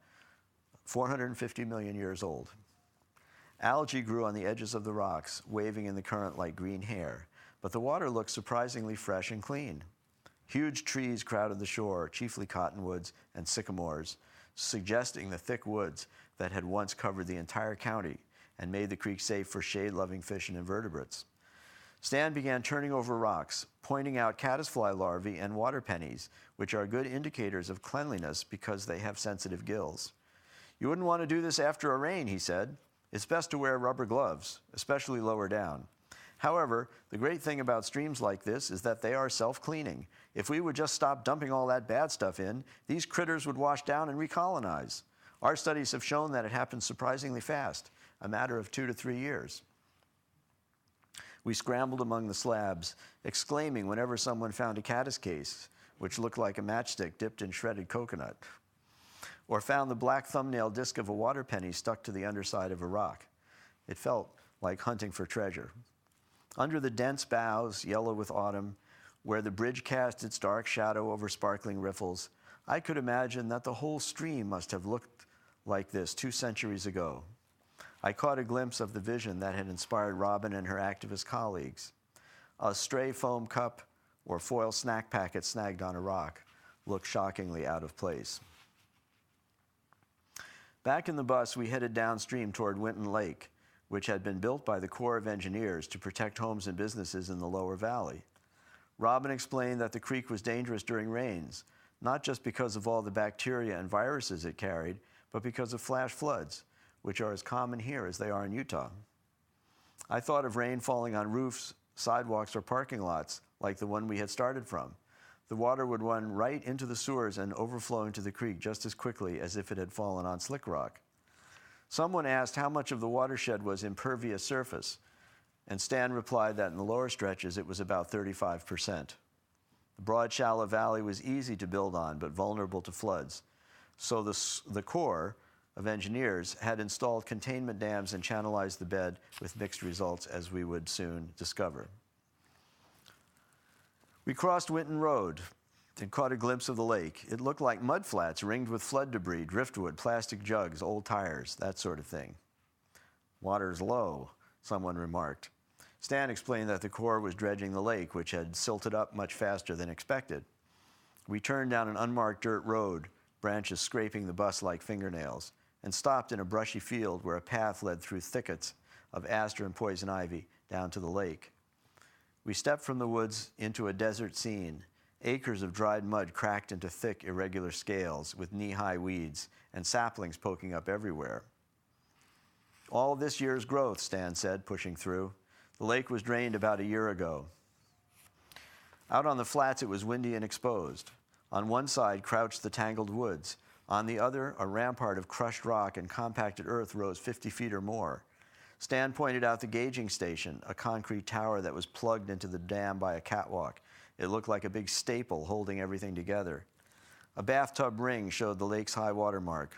450 million years old. Algae grew on the edges of the rocks, waving in the current like green hair, but the water looked surprisingly fresh and clean. Huge trees crowded the shore, chiefly cottonwoods and sycamores, suggesting the thick woods that had once covered the entire county and made the creek safe for shade-loving fish and invertebrates. Stan began turning over rocks, pointing out caddisfly larvae and water pennies, which are good indicators of cleanliness because they have sensitive gills. You wouldn't want to do this after a rain, he said. It's best to wear rubber gloves, especially lower down. However, the great thing about streams like this is that they are self-cleaning. If we would just stop dumping all that bad stuff in, these critters would wash down and recolonize. Our studies have shown that it happens surprisingly fast, a matter of 2 to 3 years. We scrambled among the slabs, exclaiming whenever someone found a caddis case, which looked like a matchstick dipped in shredded coconut, or found the black thumbnail disc of a water penny stuck to the underside of a rock. It felt like hunting for treasure. Under the dense boughs, yellow with autumn, where the bridge cast its dark shadow over sparkling riffles, I could imagine that the whole stream must have looked like this 2 centuries ago. I caught a glimpse of the vision that had inspired Robin and her activist colleagues. A stray foam cup or foil snack packet snagged on a rock looked shockingly out of place. Back in the bus, we headed downstream toward Winton Lake, which had been built by the Corps of Engineers to protect homes and businesses in the lower valley. Robin explained that the creek was dangerous during rains, not just because of all the bacteria and viruses it carried, but because of flash floods, which are as common here as they are in Utah. I thought of rain falling on roofs, sidewalks, or parking lots, like the one we had started from. The water would run right into the sewers and overflow into the creek just as quickly as if it had fallen on slick rock. Someone asked how much of the watershed was impervious surface, and Stan replied that in the lower stretches it was about 35%. The broad, shallow valley was easy to build on, but vulnerable to floods. So the Corps of engineers, had installed containment dams and channelized the bed with mixed results, as we would soon discover. We crossed Winton Road and caught a glimpse of the lake. It looked like mud flats ringed with flood debris, driftwood, plastic jugs, old tires, that sort of thing. "Water's low," someone remarked. Stan explained that the Corps was dredging the lake, which had silted up much faster than expected. We turned down an unmarked dirt road, branches scraping the bus like fingernails, and stopped in a brushy field where a path led through thickets of aster and poison ivy down to the lake. We stepped from the woods into a desert scene, acres of dried mud cracked into thick, irregular scales with knee-high weeds and saplings poking up everywhere. "All this year's growth," Stan said, pushing through. "The lake was drained about a year ago." Out on the flats, it was windy and exposed. On one side crouched the tangled woods. On the other, a rampart of crushed rock and compacted earth rose 50 feet or more. Stan pointed out the gauging station, a concrete tower that was plugged into the dam by a catwalk. It looked like a big staple holding everything together. A bathtub ring showed the lake's high water mark.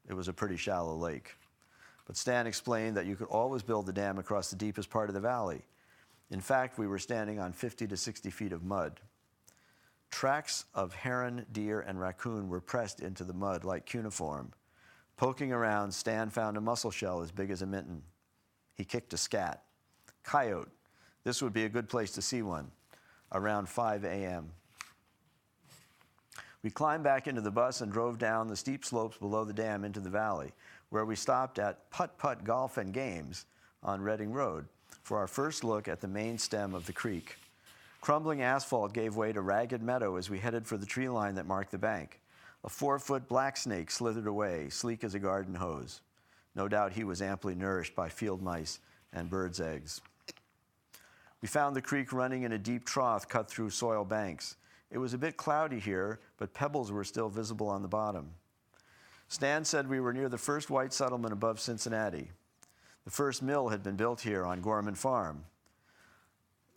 It was a pretty shallow lake. But Stan explained that you could always build the dam across the deepest part of the valley. In fact, we were standing on 50 to 60 feet of mud. Tracks of heron, deer, and raccoon were pressed into the mud like cuneiform. Poking around, Stan found a mussel shell as big as a mitten. He kicked a scat. "Coyote. This would be a good place to see one." Around 5 a.m. We climbed back into the bus and drove down the steep slopes below the dam into the valley, where we stopped at Putt-Putt Golf and Games on Reading Road for our first look at the main stem of the creek. Crumbling asphalt gave way to ragged meadow as we headed for the tree line that marked the bank. A 4-foot black snake slithered away, sleek as a garden hose. No doubt he was amply nourished by field mice and birds' eggs. We found the creek running in a deep trough cut through soil banks. It was a bit cloudy here, but pebbles were still visible on the bottom. Stan said we were near the first white settlement above Cincinnati. The first mill had been built here on Gorman Farm,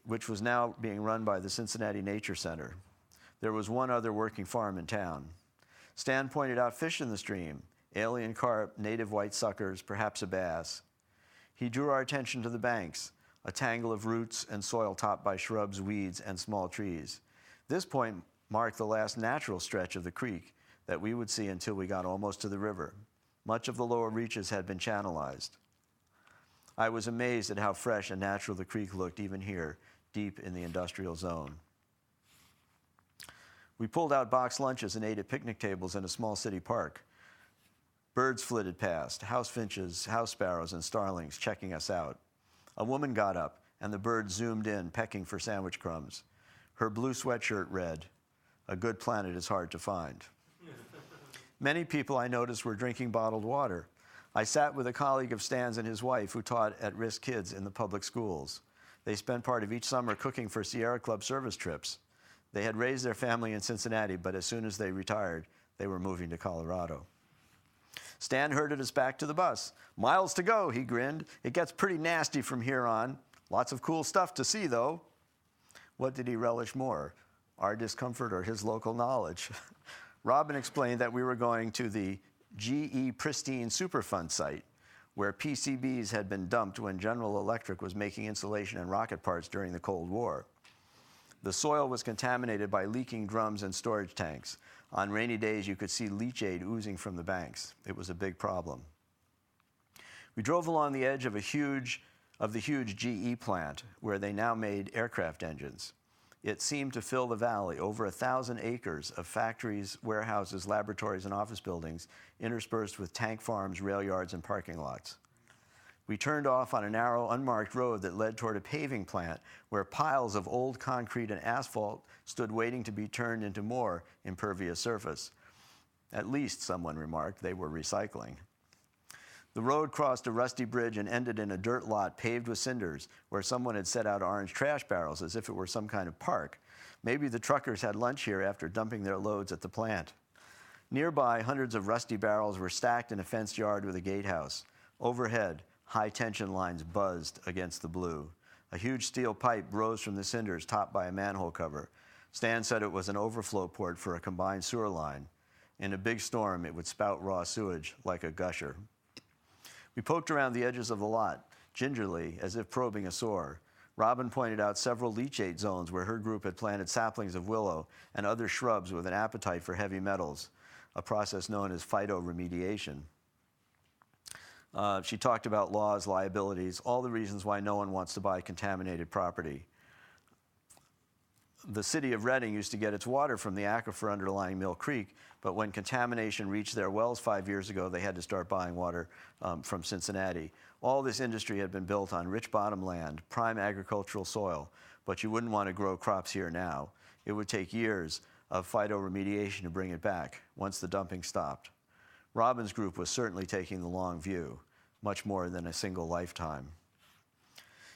which was now being run by the Cincinnati Nature Center. There was one other working farm in town. Stan pointed out fish in the stream, alien carp, native white suckers, perhaps a bass. He drew our attention to the banks, a tangle of roots and soil topped by shrubs, weeds, and small trees. This point marked the last natural stretch of the creek that we would see until we got almost to the river. Much of the lower reaches had been channelized. I was amazed at how fresh and natural the creek looked even here, deep in the industrial zone. We pulled out box lunches and ate at picnic tables in a small city park. Birds flitted past, house finches, house sparrows, and starlings checking us out. A woman got up, and the bird zoomed in, pecking for sandwich crumbs. Her blue sweatshirt read, "A good planet is hard to find." Many people I noticed were drinking bottled water. I sat with a colleague of Stan's and his wife who taught at-risk kids in the public schools. They spent part of each summer cooking for Sierra Club service trips. They had raised their family in Cincinnati, but as soon as they retired, they were moving to Colorado. Stan herded us back to the bus. "Miles to go," he grinned. "It gets pretty nasty from here on. Lots of cool stuff to see, though." What did he relish more, our discomfort or his local knowledge? Robin explained that we were going to the GE Pristine Superfund site, where PCBs had been dumped when General Electric was making insulation and rocket parts during the Cold War. The soil was contaminated by leaking drums and storage tanks. On rainy days, you could see leachate oozing from the banks. It was a big problem. We drove along the edge of the huge GE plant, where they now made aircraft engines. It seemed to fill the valley, over 1,000 acres of factories, warehouses, laboratories, and office buildings, interspersed with tank farms, rail yards, and parking lots. We turned off on a narrow, unmarked road that led toward a paving plant where piles of old concrete and asphalt stood waiting to be turned into more impervious surface. At least, someone remarked, they were recycling. The road crossed a rusty bridge and ended in a dirt lot paved with cinders where someone had set out orange trash barrels as if it were some kind of park. Maybe the truckers had lunch here after dumping their loads at the plant. Nearby, hundreds of rusty barrels were stacked in a fenced yard with a gatehouse. Overhead, high-tension lines buzzed against the blue. A huge steel pipe rose from the cinders topped by a manhole cover. Stan said it was an overflow port for a combined sewer line. In a big storm, it would spout raw sewage like a gusher. We poked around the edges of the lot, gingerly, as if probing a sore. Robin pointed out several leachate zones where her group had planted saplings of willow and other shrubs with an appetite for heavy metals, a process known as phytoremediation. She talked about laws, liabilities, all the reasons why no one wants to buy contaminated property. The city of Reading used to get its water from the aquifer underlying Mill Creek, but when contamination reached their wells 5 years ago, they had to start buying water from Cincinnati. All this industry had been built on rich bottom land, prime agricultural soil, but you wouldn't want to grow crops here now. It would take years of phytoremediation to bring it back once the dumping stopped. Robin's group was certainly taking the long view, much more than a single lifetime.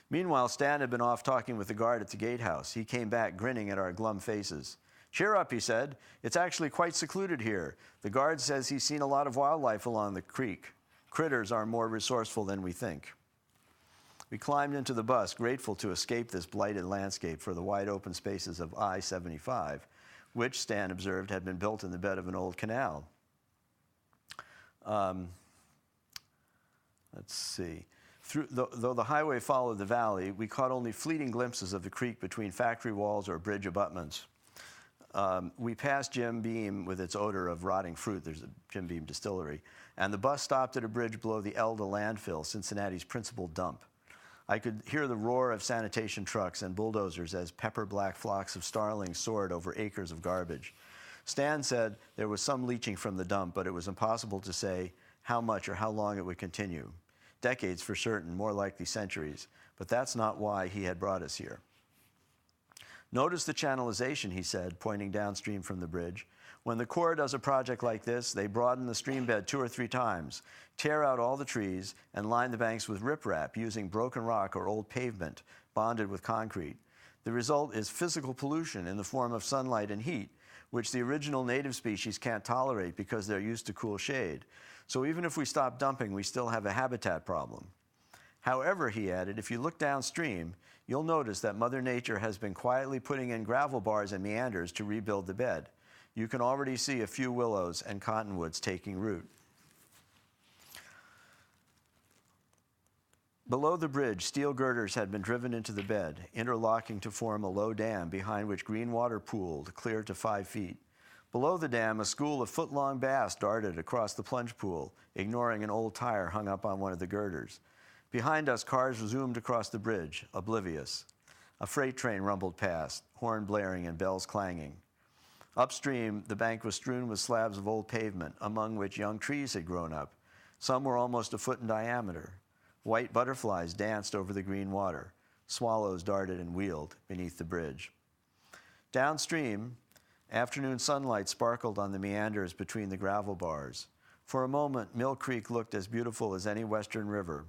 Meanwhile, Stan had been off talking with the guard at the gatehouse. He came back grinning at our glum faces. "Cheer up," he said. "It's actually quite secluded here. The guard says he's seen a lot of wildlife along the creek. Critters are more resourceful than we think." We climbed into the bus, grateful to escape this blighted landscape for the wide open spaces of I-75, which, Stan observed, had been built in the bed of an old canal. Let's see. Though the highway followed the valley, we caught only fleeting glimpses of the creek between factory walls or bridge abutments. We passed Jim Beam with its odor of rotting fruit. There's a Jim Beam distillery. And the bus stopped at a bridge below the Elda landfill, Cincinnati's principal dump. I could hear the roar of sanitation trucks and bulldozers as pepper-black flocks of starlings soared over acres of garbage. Stan said there was some leaching from the dump, but it was impossible to say how much or how long it would continue. Decades for certain, more likely centuries, but that's not why he had brought us here. "Notice the channelization," he said, pointing downstream from the bridge. "When the Corps does a project like this, they broaden the stream bed 2 or 3 times, tear out all the trees, and line the banks with riprap using broken rock or old pavement bonded with concrete. The result is physical pollution in the form of sunlight and heat, which the original native species can't tolerate because they're used to cool shade. So even if we stop dumping, we still have a habitat problem. However," he added, "if you look downstream, you'll notice that Mother Nature has been quietly putting in gravel bars and meanders to rebuild the bed. You can already see a few willows and cottonwoods taking root." Below the bridge, steel girders had been driven into the bed, interlocking to form a low dam behind which green water pooled, clear to 5 feet. Below the dam, a school of foot-long bass darted across the plunge pool, ignoring an old tire hung up on one of the girders. Behind us, cars zoomed across the bridge, oblivious. A freight train rumbled past, horn blaring and bells clanging. Upstream, the bank was strewn with slabs of old pavement, among which young trees had grown up. Some were almost a foot in diameter. White butterflies danced over the green water. Swallows darted and wheeled beneath the bridge. Downstream, afternoon sunlight sparkled on the meanders between the gravel bars. For a moment, Mill Creek looked as beautiful as any western river.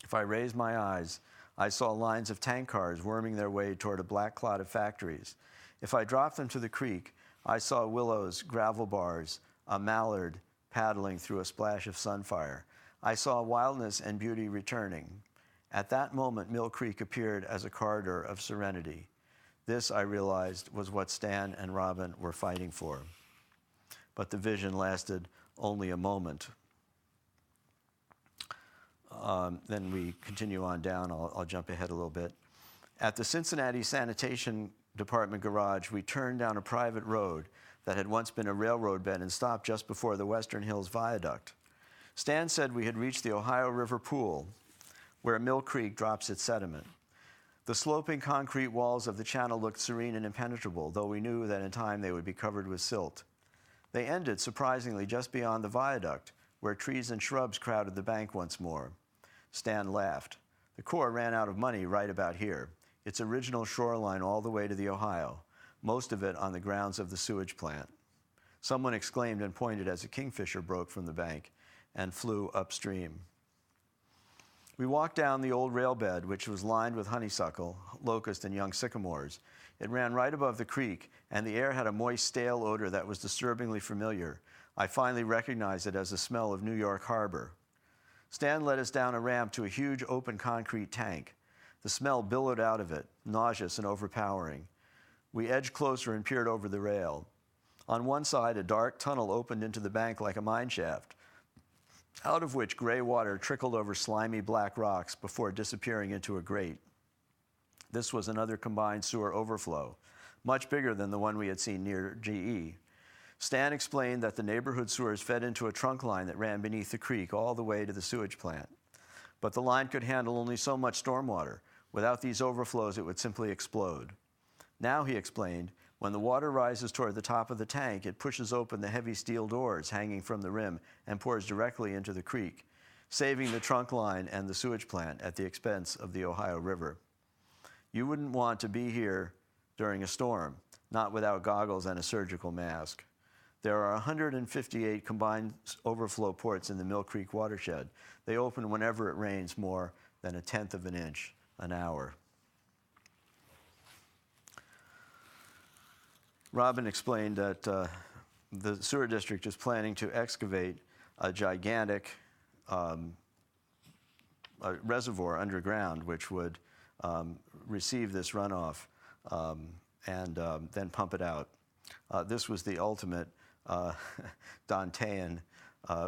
If I raised my eyes, I saw lines of tank cars worming their way toward a black clot of factories. If I dropped them to the creek, I saw willows, gravel bars, a mallard paddling through a splash of sunfire. I saw wildness and beauty returning. At that moment, Mill Creek appeared as a corridor of serenity. This, I realized, was what Stan and Robin were fighting for. But the vision lasted only a moment. Then we continue on down. I'll jump ahead a little bit. At the Cincinnati Sanitation Department garage, we turned down a private road that had once been a railroad bed and stopped just before the Western Hills Viaduct. Stan said we had reached the Ohio River Pool, where Mill Creek drops its sediment. The sloping concrete walls of the channel looked serene and impenetrable, though we knew that in time they would be covered with silt. They ended, surprisingly, just beyond the viaduct, where trees and shrubs crowded the bank once more. Stan laughed. The Corps ran out of money right about here, its original shoreline all the way to the Ohio, most of it on the grounds of the sewage plant. Someone exclaimed and pointed as a kingfisher broke from the bank and flew upstream. We walked down the old rail bed, which was lined with honeysuckle, locust, and young sycamores. It ran right above the creek, and the air had a moist, stale odor that was disturbingly familiar. I finally recognized it as the smell of New York Harbor. Stan led us down a ramp to a huge open concrete tank. The smell billowed out of it, nauseous and overpowering. We edged closer and peered over the rail. On one side, a dark tunnel opened into the bank like a mine shaft, out of which gray water trickled over slimy black rocks before disappearing into a grate. This was another combined sewer overflow, much bigger than the one we had seen near GE. Stan explained that the neighborhood sewers fed into a trunk line that ran beneath the creek all the way to the sewage plant. But the line could handle only so much stormwater. Without these overflows, it would simply explode. Now, he explained, when the water rises toward the top of the tank, it pushes open the heavy steel doors hanging from the rim and pours directly into the creek, saving the trunk line and the sewage plant at the expense of the Ohio River. You wouldn't want to be here during a storm, not without goggles and a surgical mask. There are 158 combined overflow ports in the Mill Creek watershed. They open whenever it rains more than 1/10 of an inch an hour. Robin explained that the sewer district is planning to excavate a gigantic reservoir underground, which would receive this runoff and then pump it out. This was the ultimate Dantean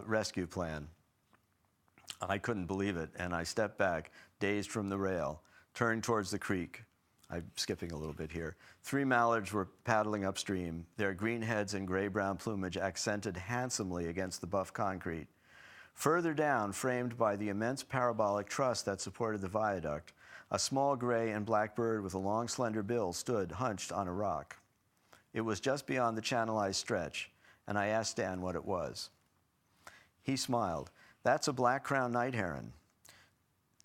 rescue plan. I couldn't believe it, and I stepped back, dazed from the rail, turned towards the creek. I'm skipping a little bit here. 3 mallards were paddling upstream, their green heads and gray-brown plumage accented handsomely against the buff concrete. Further down, framed by the immense parabolic truss that supported the viaduct, a small gray and black bird with a long, slender bill stood hunched on a rock. It was just beyond the channelized stretch, and I asked Stan what it was. He smiled. That's a black-crowned night heron.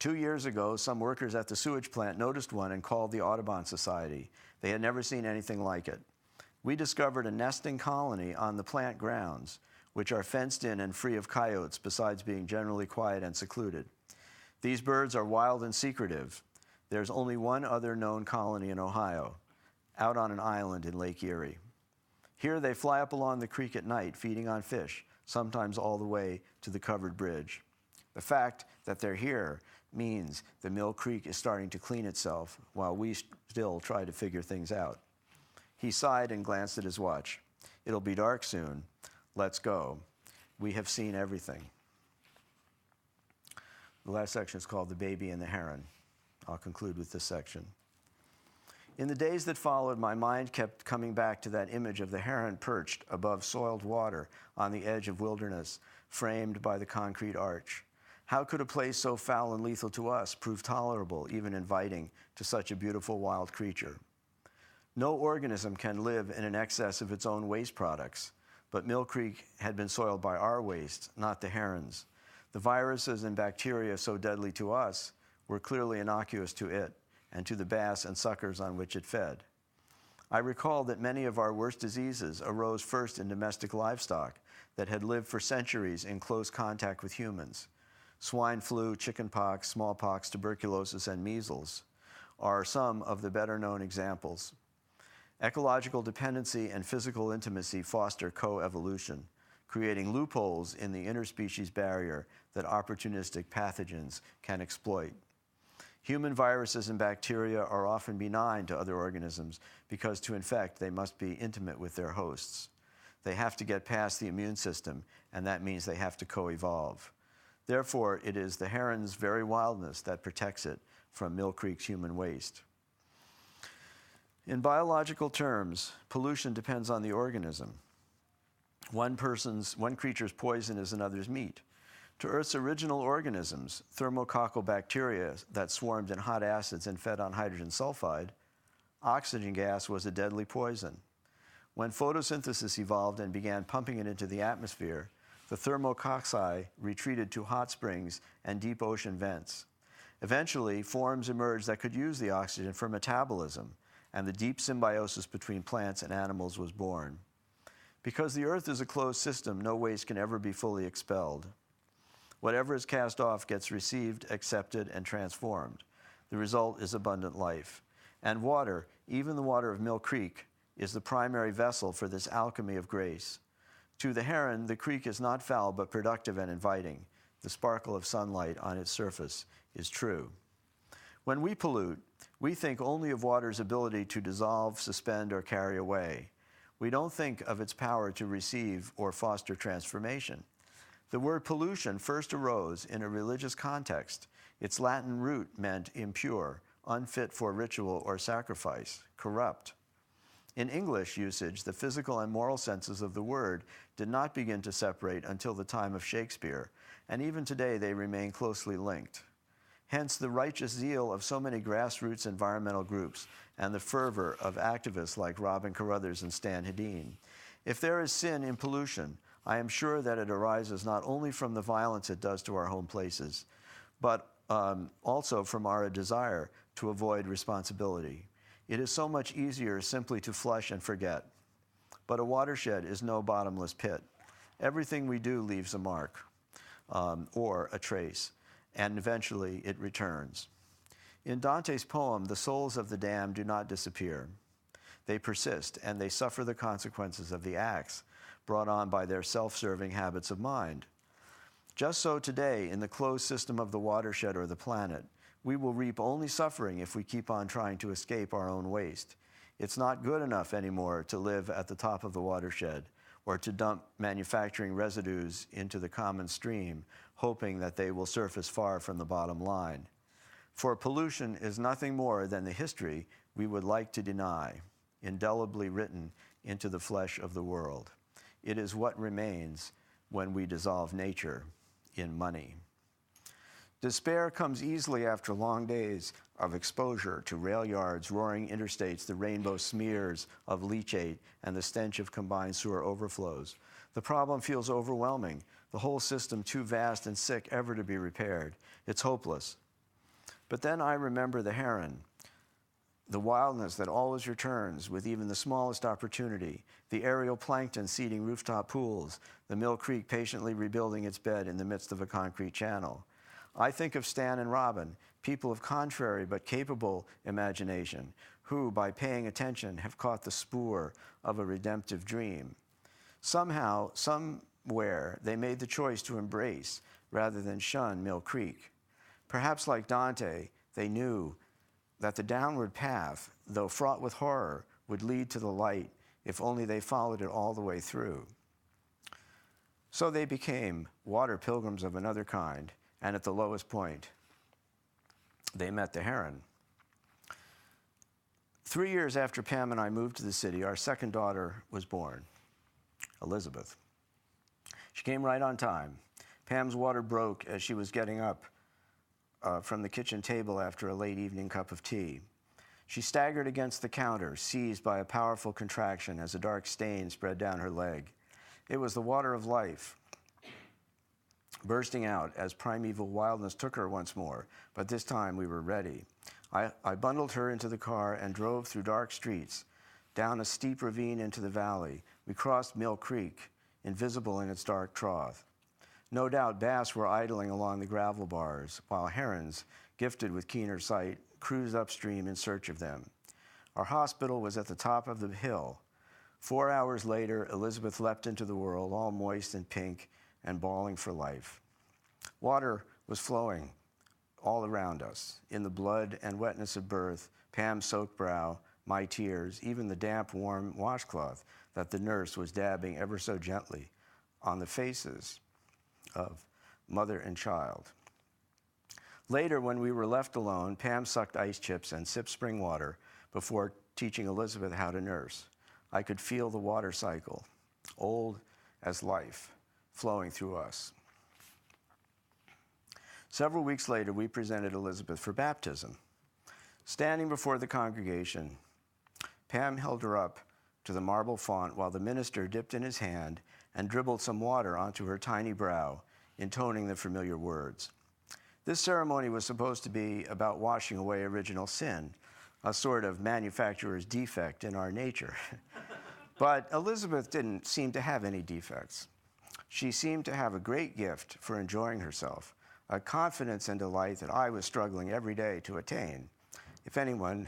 2 years ago, some workers at the sewage plant noticed one and called the Audubon Society. They had never seen anything like it. We discovered a nesting colony on the plant grounds, which are fenced in and free of coyotes, besides being generally quiet and secluded. These birds are wild and secretive. There's only one other known colony in Ohio, out on an island in Lake Erie. Here they fly up along the creek at night, feeding on fish, sometimes all the way to the covered bridge. The fact that they're here means the Mill Creek is starting to clean itself while we still try to figure things out. He sighed and glanced at his watch. It'll be dark soon. Let's go. We have seen everything. The last section is called The Baby and the Heron. I'll conclude with this section. In the days that followed, my mind kept coming back to that image of the heron perched above soiled water on the edge of wilderness, framed by the concrete arch. How could a place so foul and lethal to us prove tolerable, even inviting, to such a beautiful wild creature? No organism can live in an excess of its own waste products, but Mill Creek had been soiled by our waste, not the heron's. The viruses and bacteria so deadly to us were clearly innocuous to it and to the bass and suckers on which it fed. I recall that many of our worst diseases arose first in domestic livestock that had lived for centuries in close contact with humans. Swine flu, chickenpox, smallpox, tuberculosis, and measles are some of the better-known examples. Ecological dependency and physical intimacy foster coevolution, creating loopholes in the interspecies barrier that opportunistic pathogens can exploit. Human viruses and bacteria are often benign to other organisms because to infect, they must be intimate with their hosts. They have to get past the immune system, and that means they have to co-evolve. Therefore, it is the heron's very wildness that protects it from Mill Creek's human waste. In biological terms, pollution depends on the organism. One creature's poison is another's meat. To Earth's original organisms, thermococcal bacteria that swarmed in hot acids and fed on hydrogen sulfide, oxygen gas was a deadly poison. When photosynthesis evolved and began pumping it into the atmosphere, the thermococci retreated to hot springs and deep ocean vents. Eventually, forms emerged that could use the oxygen for metabolism, and the deep symbiosis between plants and animals was born. Because the Earth is a closed system, no waste can ever be fully expelled. Whatever is cast off gets received, accepted, and transformed. The result is abundant life. And water, even the water of Mill Creek, is the primary vessel for this alchemy of grace. To the heron, the creek is not foul but productive and inviting. The sparkle of sunlight on its surface is true. When we pollute, we think only of water's ability to dissolve, suspend, or carry away. We don't think of its power to receive or foster transformation. The word pollution first arose in a religious context. Its Latin root meant impure, unfit for ritual or sacrifice, corrupt. In English usage, the physical and moral senses of the word did not begin to separate until the time of Shakespeare, and even today they remain closely linked. Hence the righteous zeal of so many grassroots environmental groups and the fervor of activists like Robin Carruthers and Stan Hedin. If there is sin in pollution, I am sure that it arises not only from the violence it does to our home places, but also from our desire to avoid responsibility. It is so much easier simply to flush and forget. But a watershed is no bottomless pit. Everything we do leaves a mark or a trace, and eventually it returns. In Dante's poem, the souls of the damned do not disappear. They persist, and they suffer the consequences of the acts brought on by their self-serving habits of mind. Just so today, in the closed system of the watershed or the planet, we will reap only suffering if we keep on trying to escape our own waste. It's not good enough anymore to live at the top of the watershed or to dump manufacturing residues into the common stream, hoping that they will surface far from the bottom line. For pollution is nothing more than the history we would like to deny, indelibly written into the flesh of the world. It is what remains when we dissolve nature in money. Despair comes easily after long days of exposure to rail yards, roaring interstates, the rainbow smears of leachate, and the stench of combined sewer overflows. The problem feels overwhelming, the whole system too vast and sick ever to be repaired. It's hopeless. But then I remember the heron, the wildness that always returns with even the smallest opportunity, the aerial plankton seeding rooftop pools, the Mill Creek patiently rebuilding its bed in the midst of a concrete channel. I think of Stan and Robin, people of contrary but capable imagination, who, by paying attention, have caught the spoor of a redemptive dream. Somehow, somewhere, they made the choice to embrace rather than shun Mill Creek. Perhaps like Dante, they knew that the downward path, though fraught with horror, would lead to the light if only they followed it all the way through. So they became water pilgrims of another kind, and at the lowest point, they met the heron. 3 years after Pam and I moved to the city, our second daughter was born, Elizabeth. She came right on time. Pam's water broke as she was getting up from the kitchen table after a late evening cup of tea. She staggered against the counter, seized by a powerful contraction as a dark stain spread down her leg. It was the water of life, bursting out as primeval wildness took her once more, but this time we were ready. I bundled her into the car and drove through dark streets, down a steep ravine into the valley. We crossed Mill Creek, invisible in its dark trough. No doubt bass were idling along the gravel bars, while herons, gifted with keener sight, cruised upstream in search of them. Our hospital was at the top of the hill. 4 hours later, Elizabeth leapt into the world, all moist and pink, and bawling for life. Water was flowing all around us, in the blood and wetness of birth, Pam's soaked brow, my tears, even the damp, warm washcloth that the nurse was dabbing ever so gently on the faces of mother and child. Later, when we were left alone, Pam sucked ice chips and sipped spring water before teaching Elizabeth how to nurse. I could feel the water cycle, old as life, flowing through us. Several weeks later, we presented Elizabeth for baptism. Standing before the congregation, Pam held her up to the marble font while the minister dipped in his hand and dribbled some water onto her tiny brow, intoning the familiar words. This ceremony was supposed to be about washing away original sin, a sort of manufacturer's defect in our nature. But Elizabeth didn't seem to have any defects. She seemed to have a great gift for enjoying herself, a confidence and delight that I was struggling every day to attain. If anyone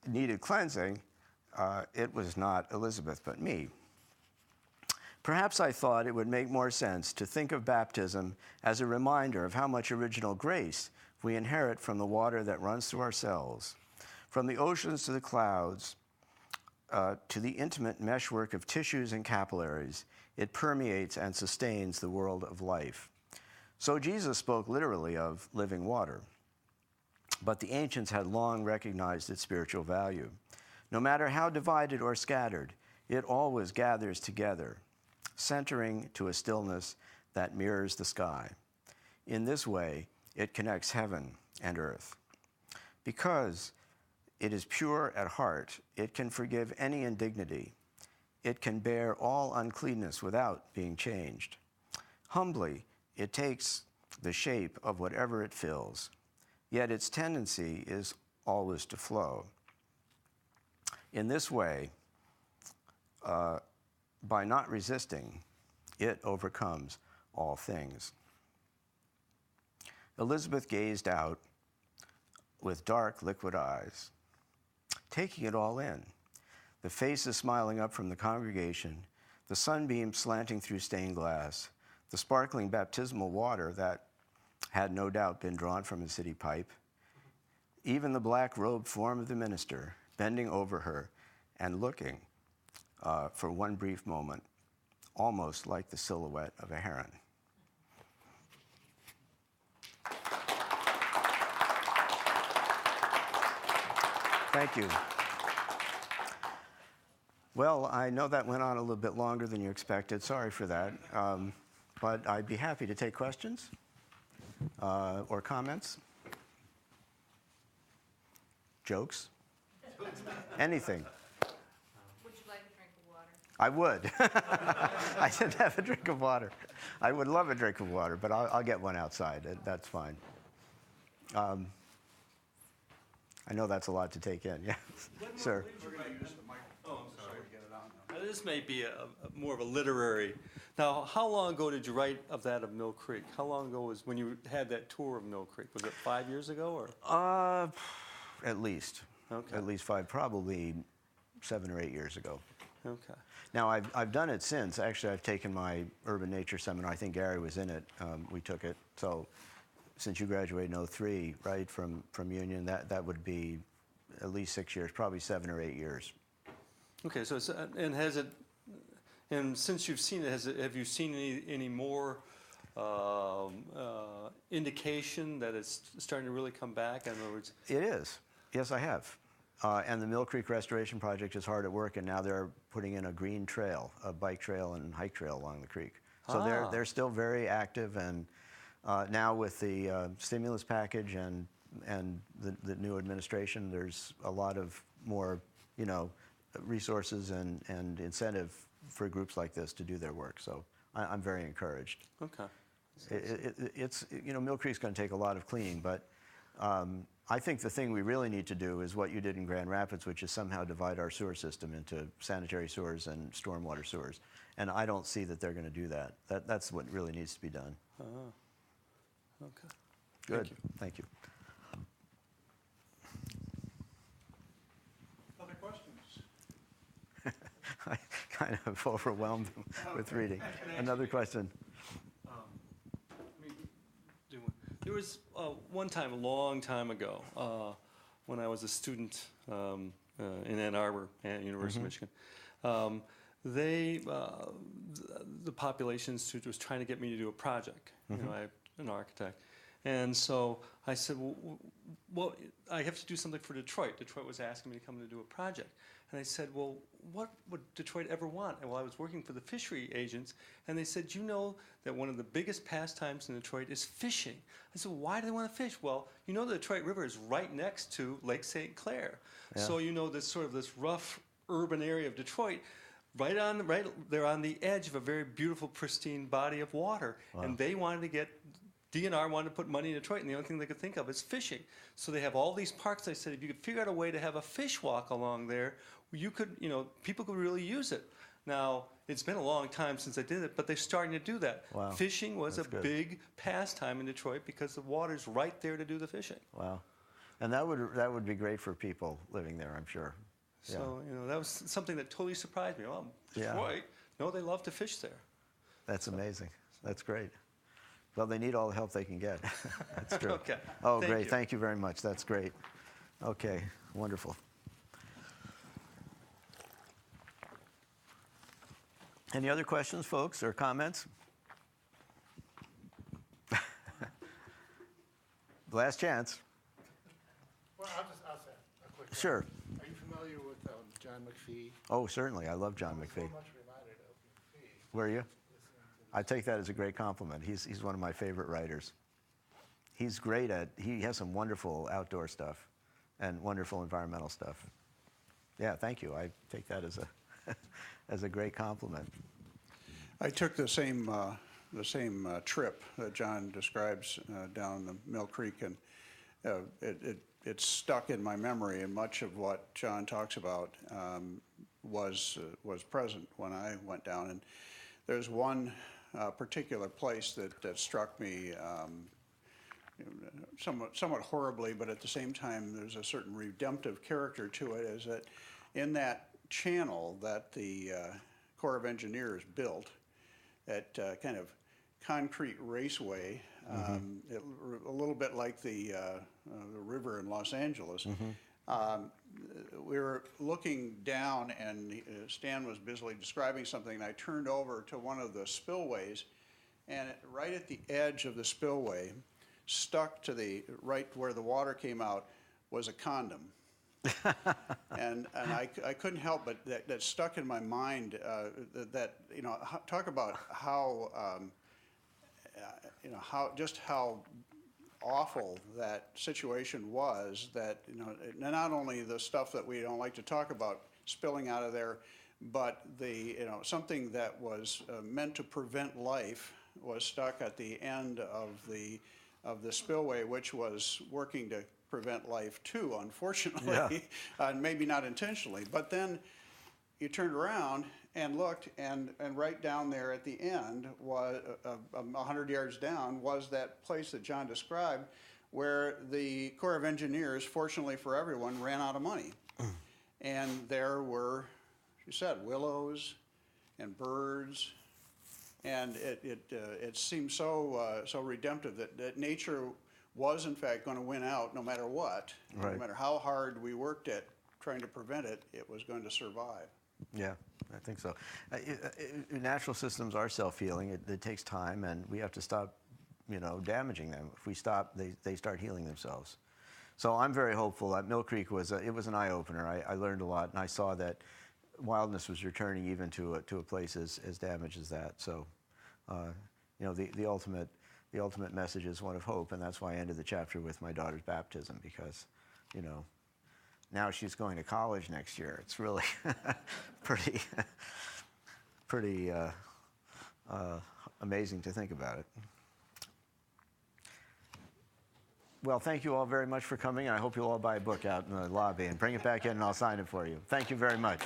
needed cleansing, it was not Elizabeth, but me. Perhaps I thought it would make more sense to think of baptism as a reminder of how much original grace we inherit from the water that runs through our cells. From the oceans to the clouds, to the intimate meshwork of tissues and capillaries, it permeates and sustains the world of life. So Jesus spoke literally of living water. But the ancients had long recognized its spiritual value. No matter how divided or scattered, it always gathers together, centering to a stillness that mirrors the sky. In this way, it connects heaven and earth. Because it is pure at heart, it can forgive any indignity. It can bear all uncleanness without being changed. Humbly, it takes the shape of whatever it fills, yet its tendency is always to flow. In this way, by not resisting, it overcomes all things. Elizabeth gazed out with dark, liquid eyes, taking it all in. The faces smiling up from the congregation, the sunbeams slanting through stained glass, the sparkling baptismal water that had no doubt been drawn from a city pipe, even the black-robed form of the minister bending over her and looking for one brief moment, almost like the silhouette of a heron. Thank you. Well, I know that went on a little bit longer than you expected. Sorry for that. But I'd be happy to take questions or comments. Jokes? Anything. Would you like a drink of water? I would. I didn't have a drink of water. I would love a drink of water, but I'll get one outside. That's fine. I know that's a lot to take in. Yes, sir. Oh, I'm sorry. This may be more of a literary. Now, how long ago did you write of that of Mill Creek? How long ago was when you had that tour of Mill Creek? Was it 5 years ago, or? At least. Okay. At least 5, probably 7 or 8 years ago. Okay. Now, I've done it since. Actually, I've taken my urban nature seminar. I think Gary was in it. We took it. So since you graduated in 03, right, from Union, that would be at least 6 years, probably 7 or 8 years. Okay, so it's, and has it, and since you've seen it, have you seen any more indication that it's starting to really come back? In other words, it is. Yes, I have. And the Mill Creek Restoration Project is hard at work, and now they're putting in a green trail, a bike trail and hike trail along the creek. So they're still very active, and now with the stimulus package and the new administration, there's a lot of more, resources and incentive for groups like this to do their work. So I'm very encouraged. okay. It's Mill Creek's going to take a lot of cleaning, but I think the thing we really need to do is what you did in Grand Rapids, which is somehow divide our sewer system into sanitary sewers and stormwater sewers. And I don't see that they're going to do that. That's what really needs to be done. Okay. Good. Thank you. Other questions? I kind of overwhelmed them with reading. Another question. There was one time, a long time ago, when I was a student in Ann Arbor at University of Michigan. The Population Institute was trying to get me to do a project. I'm an architect. And so I said, well, I have to do something for Detroit. Detroit was asking me to come to do a project. And I said, well, what would Detroit ever want? And well, I was working for the fishery agents, and they said, you know that one of the biggest pastimes in Detroit is fishing. I said, why do they want to fish? Well, the Detroit River is right next to Lake St. Clair. Yeah. So this rough urban area of Detroit, right there on the edge of a very beautiful, pristine body of water. Wow. And they wanted to get DNR wanted to put money in Detroit, and the only thing they could think of is fishing. So they have all these parks. I said, if you could figure out a way to have a fish walk along there, you could, people could really use it. Now, it's been a long time since I did it, but they're starting to do that. Wow. Fishing was a big pastime in Detroit because the water's right there to do the fishing. Wow. And that would be great for people living there, I'm sure. So, that was something that totally surprised me. Well, Detroit, no, they love to fish there. That's amazing. That's great. Well, they need all the help they can get. That's true. Okay. Oh, great. Thank you very much. That's great. Okay. Wonderful. Any other questions, folks, or comments? Last chance. Well, I'll say a quick. Sure. Are you familiar with John McPhee? Oh, certainly. I love John So McPhee. much reminded of McPhee. Were you? Listening to I take that as a great compliment. He's one of my favorite writers. He has some wonderful outdoor stuff and wonderful environmental stuff. Yeah, thank you. I take that as a as a great compliment. I took the same trip that John describes down the Mill Creek, and it stuck in my memory. And much of what John talks about was present when I went down. And there's one particular place that struck me somewhat horribly, but at the same time, there's a certain redemptive character to it. Is that in that channel that the Corps of Engineers built, that kind of concrete raceway, a little bit like the river in Los Angeles. We were looking down, and Stan was busily describing something, and I turned over to one of the spillways, and right at the edge of the spillway, stuck to the right where the water came out, was a condom. and I couldn't help but that stuck in my mind, that talk about how how awful that situation was, that not only the stuff that we don't like to talk about spilling out of there, but the something that was meant to prevent life was stuck at the end of the spillway, which was working to prevent life too, unfortunately. Yeah. Maybe not intentionally. But then you turned around and looked, and right down there at the end, was 100 yards down, was that place that John described, where the Corps of Engineers, fortunately for everyone, ran out of money. And there were, she said, willows and birds, and it seemed so redemptive that nature was in fact going to win out no matter what. Right. No matter how hard we worked at trying to prevent it, it was going to survive. Yeah, I think so. Natural systems are self-healing. It takes time, and we have to stop, damaging them. If we stop, they start healing themselves. So I'm very hopeful. That Mill Creek was an eye-opener. I learned a lot, and I saw that wildness was returning even to a place as damaged as that. So, the ultimate message is one of hope, and that's why I ended the chapter with my daughter's baptism, because, now she's going to college next year. It's really pretty amazing to think about it. Well, thank you all very much for coming, and I hope you'll all buy a book out in the lobby and bring it back in, and I'll sign it for you. Thank you very much.